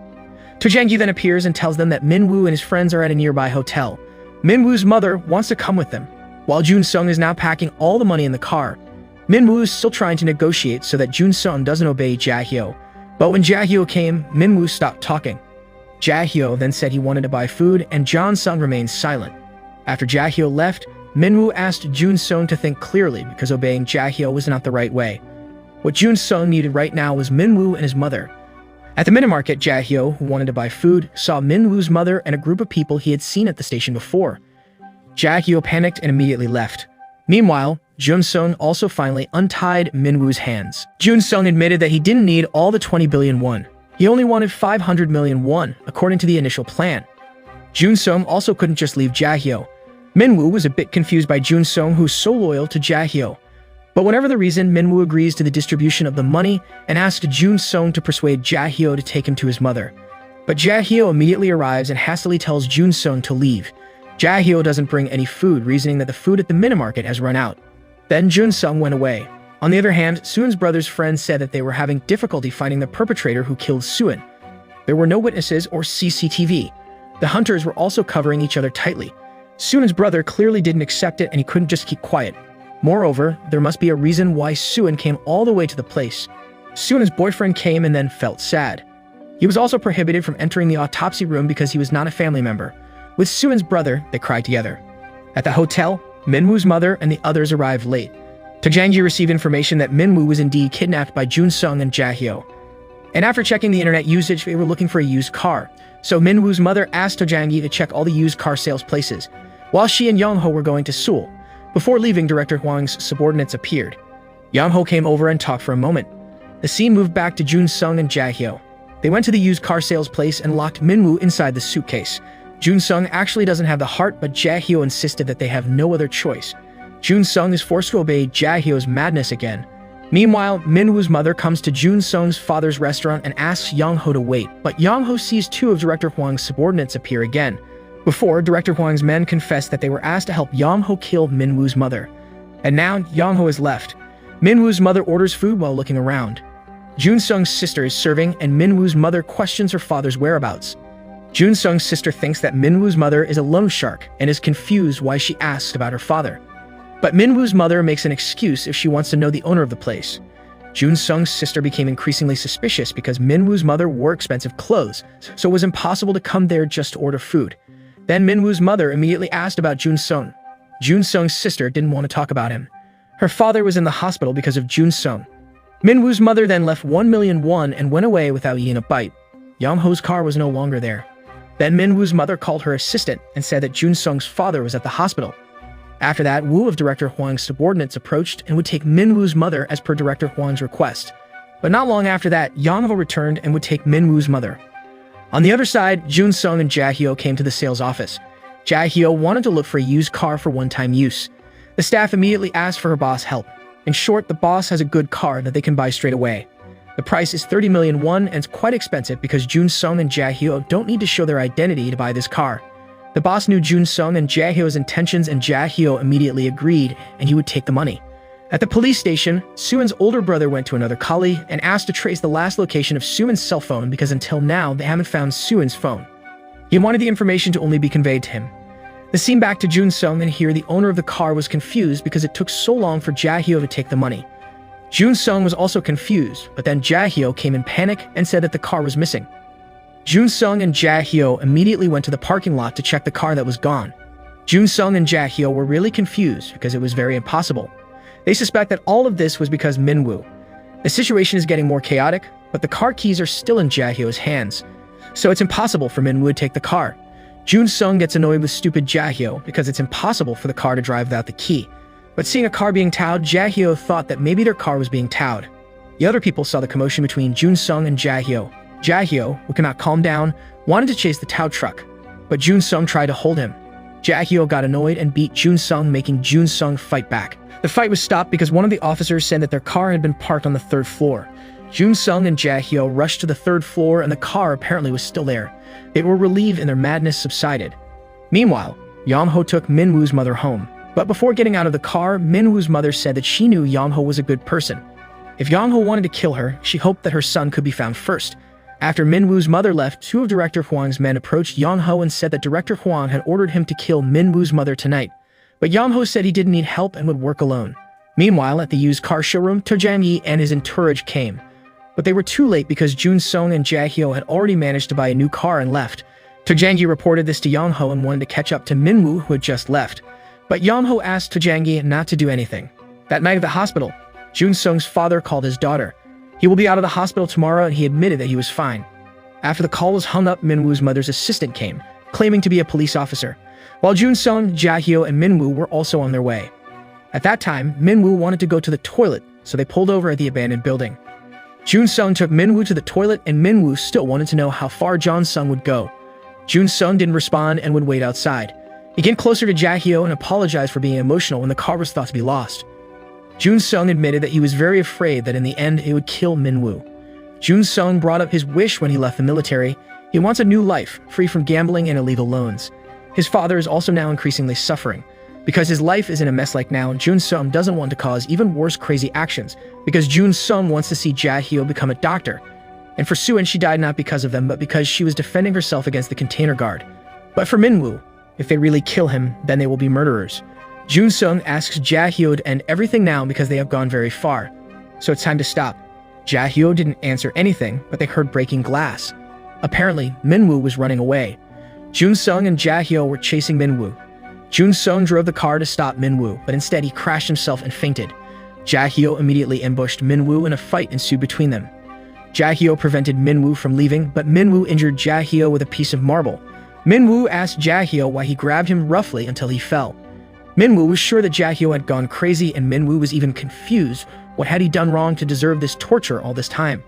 To Jang-gi then appears and tells them that Min-woo and his friends are at a nearby hotel. Min-woo's mother wants to come with them. While Jun-sung is now packing all the money in the car, Min-woo is still trying to negotiate so that Jun-sung doesn't obey Jae-hyo. But when Jae-hyo came, Min-woo stopped talking. Jae-hyo then said he wanted to buy food, and Jun-sung remained silent. After Jae-hyo left, Min-woo asked Jun-sung to think clearly because obeying Jae-hyo was not the right way. What Jun-sung needed right now was Min-woo and his mother. At the mini-market, Jae-hyo, who wanted to buy food, saw Min-woo's mother and a group of people he had seen at the station before. Jae-hyo panicked and immediately left. Meanwhile, Jun-sung also finally untied Min-woo's hands. Jun-sung admitted that he didn't need all the 20 billion won. He only wanted 500 million won, according to the initial plan. Jun-sung also couldn't just leave Jae-hyo. Min-woo was a bit confused by Jun-sung, who's so loyal to Jae-hyo. But whatever the reason, Min-woo agrees to the distribution of the money and asks Jun-sung to persuade Jae-hyo to take him to his mother. But Jae-hyo immediately arrives and hastily tells Jun-sung to leave. Jae-hyo doesn't bring any food, reasoning that the food at the mini-market has run out. Then Jun-sung went away. On the other hand, Suin's brother's friends said that they were having difficulty finding the perpetrator who killed Suin. There were no witnesses or CCTV. The hunters were also covering each other tightly. Suin's brother clearly didn't accept it and he couldn't just keep quiet. Moreover, there must be a reason why Suin came all the way to the place. Suin's boyfriend came and then felt sad. He was also prohibited from entering the autopsy room because he was not a family member. With Suin's brother, they cried together. At the hotel, Min-woo's mother and the others arrived late. Jang-gi received information that Min-woo was indeed kidnapped by Jun-sung and Jae-hyo. And after checking the internet usage, they were looking for a used car. So Min-woo's mother asked Jang-gi to check all the used car sales places, while she and Yang Ho were going to Seoul. Before leaving, Director Huang's subordinates appeared. Yang Ho came over and talked for a moment. The scene moved back to Jun-sung and Jae-hyo. They went to the used car sales place and locked Min-woo inside the suitcase. Jun-sung actually doesn't have the heart, but Jae-hyo insisted that they have no other choice. Jun-sung is forced to obey Jae-hyo's madness again. Meanwhile, Min-woo's mother comes to Jun-sung's father's restaurant and asks Yang Ho to wait, but Yang Ho sees two of Director Huang's subordinates appear again. Before, Director Huang's men confessed that they were asked to help Yang Ho kill Min-woo's mother. And now, Yang Ho has left. Min-woo's mother orders food while looking around. Jun-sung's sister is serving, and Min-woo's mother questions her father's whereabouts. Jun-sung's sister thinks that Min-woo's mother is a loan shark and is confused why she asks about her father. But Min-woo's mother makes an excuse if she wants to know the owner of the place. Jun-sung's sister became increasingly suspicious because Min-woo's mother wore expensive clothes, so it was impossible to come there just to order food. Then Min-woo's mother immediately asked about Jun-sung. Jun-sung's sister didn't want to talk about him. Her father was in the hospital because of Jun-sung. Min-woo's mother then left 1 million won and went away without eating a bite. Yang Ho's car was no longer there. Then Min-woo's mother called her assistant and said that Jun-sung's father was at the hospital. After that, Woo of Director Huang's subordinates approached and would take Min-woo's mother as per Director Huang's request. But not long after that, Yang Ho returned and would take Min-woo's mother. On the other side, Jun-sung and Jae-hyo came to the sales office. Jae-hyo wanted to look for a used car for one-time use. The staff immediately asked for her boss' help. In short, the boss has a good car that they can buy straight away. The price is 30 million won and it's quite expensive because Jun-sung and Jae-hyo don't need to show their identity to buy this car. The boss knew Jun-sung and Jae-hyo's intentions and Jae-hyo immediately agreed and he would take the money. At the police station, Suin's older brother went to another colleague and asked to trace the last location of Suin's cell phone because until now they haven't found Suin's phone. He wanted the information to only be conveyed to him. The scene back to Jun-sung, and here the owner of the car was confused because it took so long for Jae-hyo to take the money. Jun-sung was also confused, but then Jae-hyo came in panic and said that the car was missing. Jun-sung and Jae-hyo immediately went to the parking lot to check the car that was gone. Jun-sung and Jae-hyo were really confused because it was very impossible. They suspect that all of this was because Min-woo. The situation is getting more chaotic, but the car keys are still in Jae-hyo's hands, so it's impossible for Min-woo to take the car. Jun-sung gets annoyed with stupid Jae-hyo because it's impossible for the car to drive without the key. But seeing a car being towed, Jae-hyo thought that maybe their car was being towed. The other people saw the commotion between Jun-sung and Jae-hyo. Jae-hyo, who cannot calm down, wanted to chase the tow truck, but Jun-sung tried to hold him. Jae-hyo got annoyed and beat Jun-sung, making Jun-sung fight back. The fight was stopped because one of the officers said that their car had been parked on the third floor. Jun-sung and Jae-hyo rushed to the third floor and the car apparently was still there. they were relieved and their madness subsided. Meanwhile, Yang-ho took Min-woo's mother home. But before getting out of the car, Min-woo's mother said that she knew Yang-ho was a good person. If Yang-ho wanted to kill her, she hoped that her son could be found first. After Min-woo's mother left, two of Director Huang's men approached Yang-ho and said that Director Huang had ordered him to kill Min-woo's mother tonight. But Yang-ho said he didn't need help and would work alone. Meanwhile, at the used car showroom, To Jang-yi and his entourage came. But they were too late because Jun Sung and Jae-hyo had already managed to buy a new car and left. To Jang-yi reported this to Yang-ho and wanted to catch up to Min-woo, who had just left. But Yang-ho asked To Jang-yi not to do anything. That night at the hospital, Jun Sung's father called his daughter. He will be out of the hospital tomorrow, and he admitted that he was fine. After the call was hung up, Min-woo's mother's assistant came, claiming to be a police officer, while Jun Sung, Jae-hyo, and Min-woo were also on their way. At that time, Min-woo wanted to go to the toilet, so they pulled over at the abandoned building. Jun Sung took Min-woo to the toilet, and Min-woo still wanted to know how far Jun Sung would go. Jun Sung didn't respond and would wait outside. He came closer to Jae-hyo and apologized for being emotional when the car was thought to be lost. Jun Sung admitted that he was very afraid that in the end it would kill Min-woo. Jun Sung brought up his wish when he left the military. He wants a new life, free from gambling and illegal loans. His father is also now increasingly suffering. Because his life is in a mess like now, Jun Sung doesn't want to cause even worse crazy actions, because Jun Sung wants to see Jae-hyo become a doctor. And for Suin, she died not because of them, but because she was defending herself against the container guard. But for Min-woo, if they really kill him, then they will be murderers. Jun Sung asks Jae-hyo to end everything now because they have gone very far. So it's time to stop. Jae-hyo didn't answer anything, but they heard breaking glass. Apparently, Min-woo was running away. Jun Sung and Jae-hyo were chasing Min-woo. Jun Sung drove the car to stop Min-woo, but instead he crashed himself and fainted. Jae-hyo immediately ambushed Min-woo and a fight ensued between them. Jae-hyo prevented Min-woo from leaving, but Min-woo injured Jae-hyo with a piece of marble. Min-woo asked Jae-hyo why he grabbed him roughly until he fell. Min-woo was sure that Jae-hyo had gone crazy, and Min-woo was even confused. What had he done wrong to deserve this torture all this time?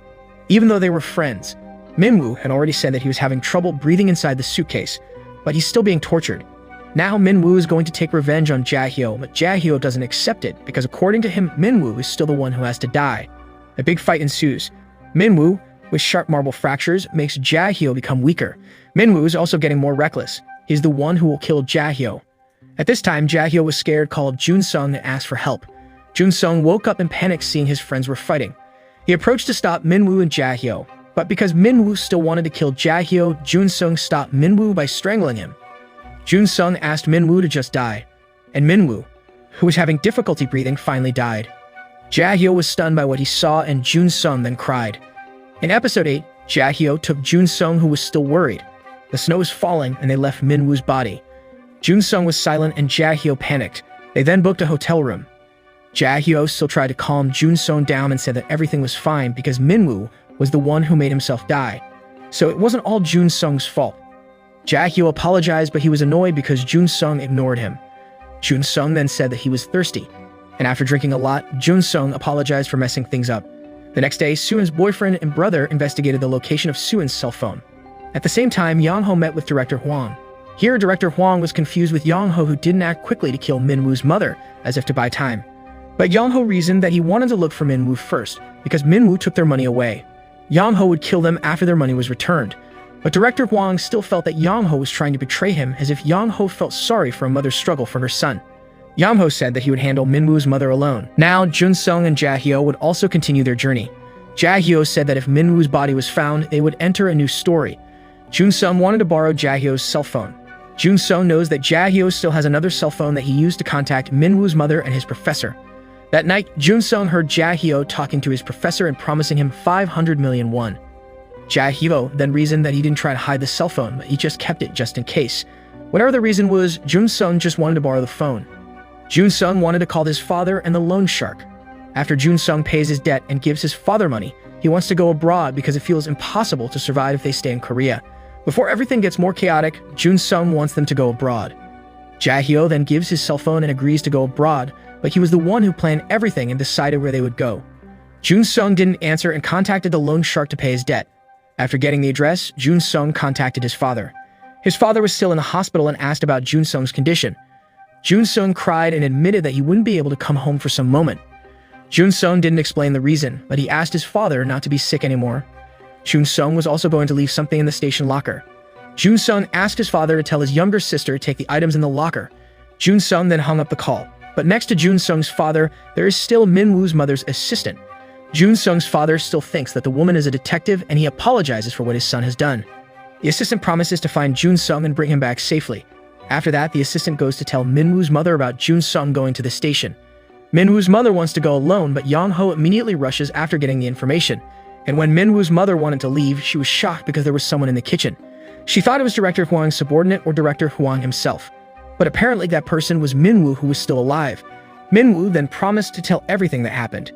Even though they were friends, Min-woo had already said that he was having trouble breathing inside the suitcase, but he's still being tortured. Now Min-woo is going to take revenge on Jae-hyo, but Jae-hyo doesn't accept it because according to him, Min-woo is still the one who has to die. A big fight ensues. Min-woo, with sharp marble fractures, makes Jae-hyo become weaker. Min-woo is also getting more reckless. He's the one who will kill Jae-hyo. At this time, Jae-hyo was scared, called Jun Sung and asked for help. Jun Sung woke up in panic seeing his friends were fighting. He approached to stop Min-woo and Jae-hyo, but because Min-woo still wanted to kill Jae-hyo, Jun Sung stopped Min-woo by strangling him. Jun Sung asked Min-woo to just die, and Min-woo, who was having difficulty breathing, finally died. Jae-hyo was stunned by what he saw, and Jun Sung then cried. In episode 8, Jae-hyo took Jun Sung, who was still worried. The snow was falling, and they left Min-woo's body. Jun Sung was silent, and Jae-hyo panicked. They then booked a hotel room. Jae-hyo still tried to calm Jun Sung down and said that everything was fine because Min-woo was the one who made himself die. So it wasn't all Jun Sung's fault. Jae-hyo apologized, but he was annoyed because Jun Sung ignored him. Jun Sung then said that he was thirsty. And after drinking a lot, Jun Sung apologized for messing things up. The next day, Suin's boyfriend and brother investigated the location of Suin's cell phone. At the same time, Yang-ho met with Director Huang. Here, Director Huang was confused with Yang-ho, who didn't act quickly to kill Min-woo's mother, as if to buy time. But Yang-ho reasoned that he wanted to look for Min-woo first, because Min-woo took their money away. Yang-ho would kill them after their money was returned. But Director Huang still felt that Yang-ho was trying to betray him, as if Yang-ho felt sorry for a mother's struggle for her son. Yang-ho said that he would handle Min-woo's mother alone. Now, Jun Sung and Jae-hyo would also continue their journey. Jae-hyo said that if Min-woo's body was found, they would enter a new story. Jun Sung wanted to borrow Jae-hyo's cell phone. Jun Sung knows that Jae-hyo still has another cell phone that he used to contact Min-woo's mother and his professor. That night, Jun Sung heard Jae-hyo talking to his professor and promising him 500 million won. Jae-hyo then reasoned that he didn't try to hide the cell phone, but he just kept it just in case. Whatever the reason was, Jun Sung just wanted to borrow the phone. Jun Sung wanted to call his father and the loan shark. After Jun Sung pays his debt and gives his father money, he wants to go abroad because it feels impossible to survive if they stay in Korea. Before everything gets more chaotic, Jun Sung wants them to go abroad. Jae-hyo then gives his cell phone and agrees to go abroad, but he was the one who planned everything and decided where they would go. Jun Sung didn't answer and contacted the loan shark to pay his debt. After getting the address, Jun Sung contacted his father. His father was still in the hospital and asked about Jun Sung's condition. Jun Sung cried and admitted that he wouldn't be able to come home for some moment. Jun Sung didn't explain the reason, but he asked his father not to be sick anymore. Jun Sung was also going to leave something in the station locker. Jun Sung asked his father to tell his younger sister to take the items in the locker. Jun Sung then hung up the call. But next to Jun Sung's father, there is still Min Woo's mother's assistant. Jun Sung's father still thinks that the woman is a detective, and he apologizes for what his son has done. The assistant promises to find Jun Sung and bring him back safely. After that, the assistant goes to tell Min Woo's mother about Jun Sung going to the station. Min Woo's mother wants to go alone, but Yang Ho immediately rushes after getting the information. And when Min Woo's mother wanted to leave, she was shocked because there was someone in the kitchen. She thought it was Director Huang's subordinate or Director Huang himself. But apparently that person was Min Woo, who was still alive. Min Woo then promised to tell everything that happened.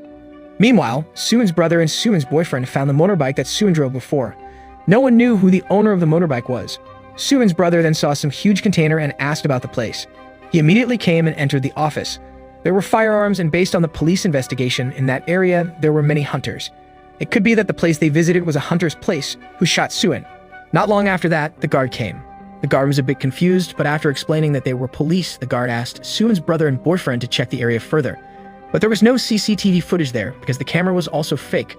Meanwhile, Suin's brother and Suin's boyfriend found the motorbike that Suin drove before. No one knew who the owner of the motorbike was. Suin's brother then saw some huge container and asked about the place. He immediately came and entered the office. There were firearms, and based on the police investigation in that area, there were many hunters. It could be that the place they visited was a hunter's place who shot Suin. Not long after that, the guard came. The guard was a bit confused, but after explaining that they were police, the guard asked Suin's brother and boyfriend to check the area further. But there was no CCTV footage there because the camera was also fake.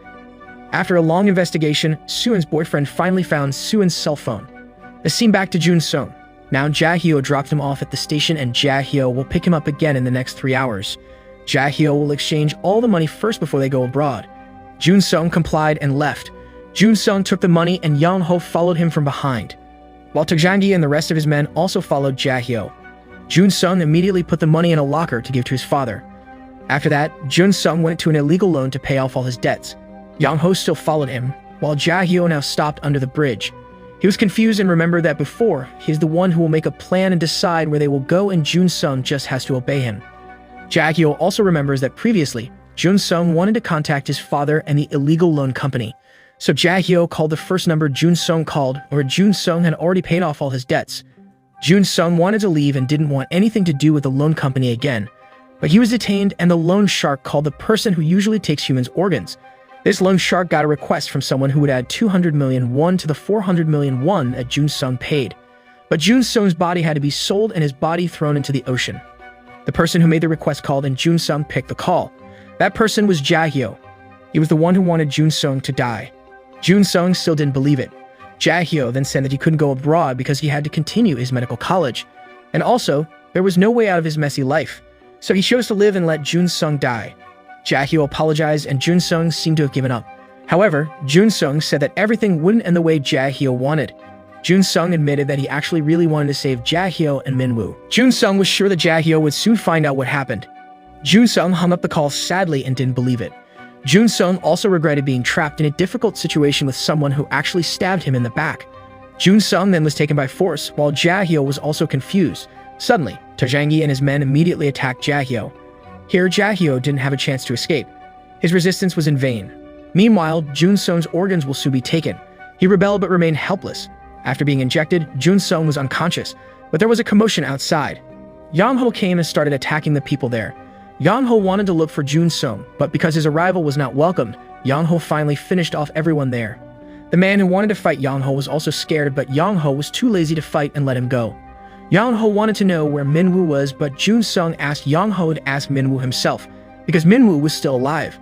After a long investigation, Suin's boyfriend finally found Suin's cell phone. The scene back to Jun Sung. Now Jia Hyo dropped him off at the station, and Jia Hyo will pick him up again in the next 3 hours. Jia Hyo will exchange all the money first before they go abroad. Jun Sung complied and left. Jun Sung took the money, and Yang Ho followed him from behind, while Tojanggi and the rest of his men also followed Jia Hyo. Jun Sung immediately put the money in a locker to give to his father. After that, Jun Sung went to an illegal loan to pay off all his debts. Yang Ho still followed him, while Jia Hyo now stopped under the bridge. He was confused and remembered that before, he is the one who will make a plan and decide where they will go, and Jun Sung just has to obey him. Jia Hyo also remembers that previously, Jun Sung wanted to contact his father and the illegal loan company. So Jia Hyo called the first number Jun Sung called, where Jun Sung had already paid off all his debts. Jun Sung wanted to leave and didn't want anything to do with the loan company again. But he was detained, and the loan shark called the person who usually takes humans' organs. This loan shark got a request from someone who would add 200 million won to the 400 million won that Jun Sung paid. But Jun Sung's body had to be sold and his body thrown into the ocean. The person who made the request called, and Jun Sung picked the call. That person was Jia Hyo. He was the one who wanted Jun Sung to die. Jun Sung still didn't believe it. Jia Hyo then said that he couldn't go abroad because he had to continue his medical college. And also, there was no way out of his messy life. So he chose to live and let Jun Sung die. Jia Hyo apologized, and Jun Sung seemed to have given up. However, Jun Sung said that everything wouldn't end the way Jia Hyo wanted. Jun Sung admitted that he actually really wanted to save Jia Hyo and Min Woo. Jun Sung was sure that Jia Hyo would soon find out what happened. Jun Sung hung up the call sadly and didn't believe it. Jun Sung also regretted being trapped in a difficult situation with someone who actually stabbed him in the back. Jun Sung then was taken by force, while Jia Hyo was also confused. Suddenly, Tojanggi and his men immediately attacked Jia Hyo. Here, Jia Hyo didn't have a chance to escape. His resistance was in vain. Meanwhile, Jun Sung's organs will soon be taken. He rebelled but remained helpless. After being injected, Jun Sung was unconscious, but there was a commotion outside. Yang Ho came and started attacking the people there. Yang Ho wanted to look for Jun Sung, but because his arrival was not welcomed, Yang Ho finally finished off everyone there. The man who wanted to fight Yang Ho was also scared, but Yang Ho was too lazy to fight and let him go. Yang Ho wanted to know where Min Woo was, but Jun Sung asked Yang Ho to ask Min Woo himself, because Min Woo was still alive.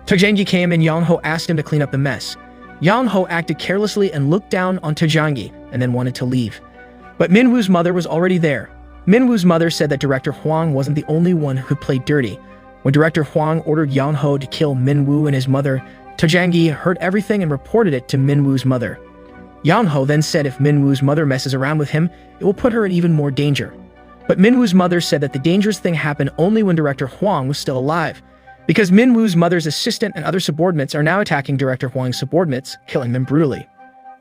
Tojanggi came, and Yang Ho asked him to clean up the mess. Yang Ho acted carelessly and looked down on Tojanggi, and then wanted to leave. But Min Woo's mother was already there. Min Woo's mother said that Director Huang wasn't the only one who played dirty. When Director Huang ordered Yang Ho to kill Min Woo and his mother, Tojanggi heard everything and reported it to Min Woo's mother. Yang Ho then said if Min Woo's mother messes around with him, it will put her in even more danger. But Min Woo's mother said that the dangerous thing happened only when Director Huang was still alive, because Min Woo's mother's assistant and other subordinates are now attacking Director Huang's subordinates, killing them brutally.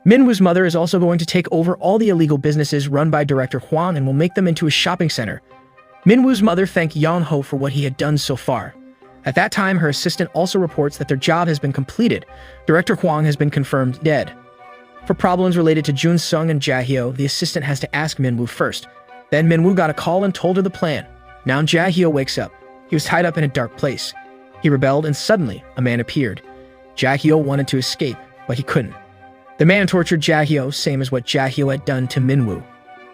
Min Woo's mother is also going to take over all the illegal businesses run by Director Huang and will make them into a shopping center. Min Woo's mother thanked Yang Ho for what he had done so far. At that time, her assistant also reports that their job has been completed. Director Huang has been confirmed dead. For problems related to Jun Sung and Jia Hyo, the assistant has to ask Min Woo first. Then Min Woo got a call and told her the plan. Now Jia Hyo wakes up. He was tied up in a dark place. He rebelled, and suddenly, a man appeared. Jia Hyo wanted to escape, but he couldn't. The man tortured Jia Hyo, same as what Jia Hyo had done to Min Woo.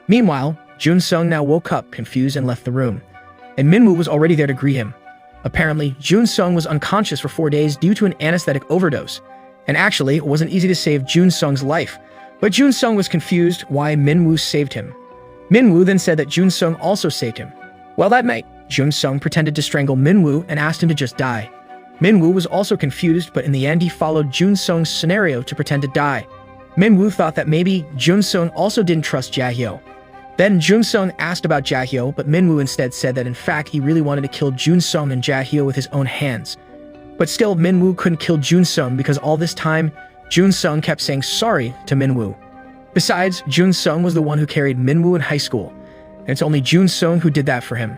Meanwhile, Jun Sung now woke up, confused, and left the room. And Min Woo was already there to greet him. Apparently, Jun Sung was unconscious for 4 days due to an anesthetic overdose. And actually, it wasn't easy to save Jun Sung's life. But Jun Sung was confused why Minwoo saved him. Minwoo then said that Jun Sung also saved him. Well, that night, Jun Sung pretended to strangle Minwoo and asked him to just die. Minwoo was also confused, but in the end he followed Jun Sung's scenario to pretend to die. Minwoo thought that maybe Jun Sung also didn't trust Jahyo. Then Jun Sung asked about Jahyo, but Minwoo instead said that in fact he really wanted to kill Jun Sung and Jahyo with his own hands. But still, Minwoo couldn't kill Jun Sung because all this time, Jun Sung kept saying sorry to Minwoo. Besides, Jun Sung was the one who carried Minwoo in high school, and it's only Jun Sung who did that for him.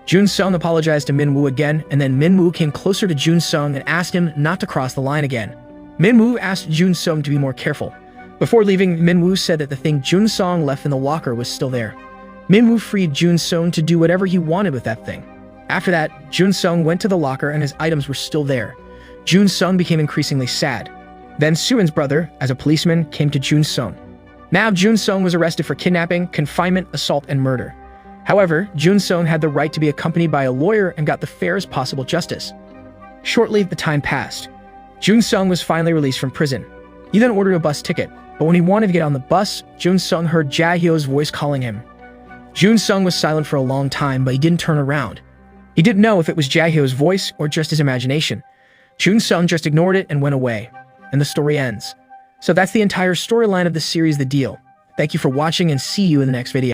Jun Sung apologized to Minwoo again, and then Minwoo came closer to Jun Sung and asked him not to cross the line again. Minwoo asked Jun Sung to be more careful. Before leaving, Minwoo said that the thing Jun Sung left in the locker was still there. Minwoo freed Jun Sung to do whatever he wanted with that thing. After that, Jun Sung went to the locker and his items were still there. Jun Sung became increasingly sad. Then Suin's brother, as a policeman, came to Jun Sung. Now Jun Sung was arrested for kidnapping, confinement, assault, and murder. However, Jun Sung had the right to be accompanied by a lawyer and got the fairest possible justice. Shortly, the time passed. Jun Sung was finally released from prison. He then ordered a bus ticket, but when he wanted to get on the bus, Jun Sung heard Jahyo's voice calling him. Jun Sung was silent for a long time, but he didn't turn around. He didn't know if it was Jahyo's voice or just his imagination. Jun Sung just ignored it and went away, and the story ends. So that's the entire storyline of the series The Deal. Thank you for watching and see you in the next video.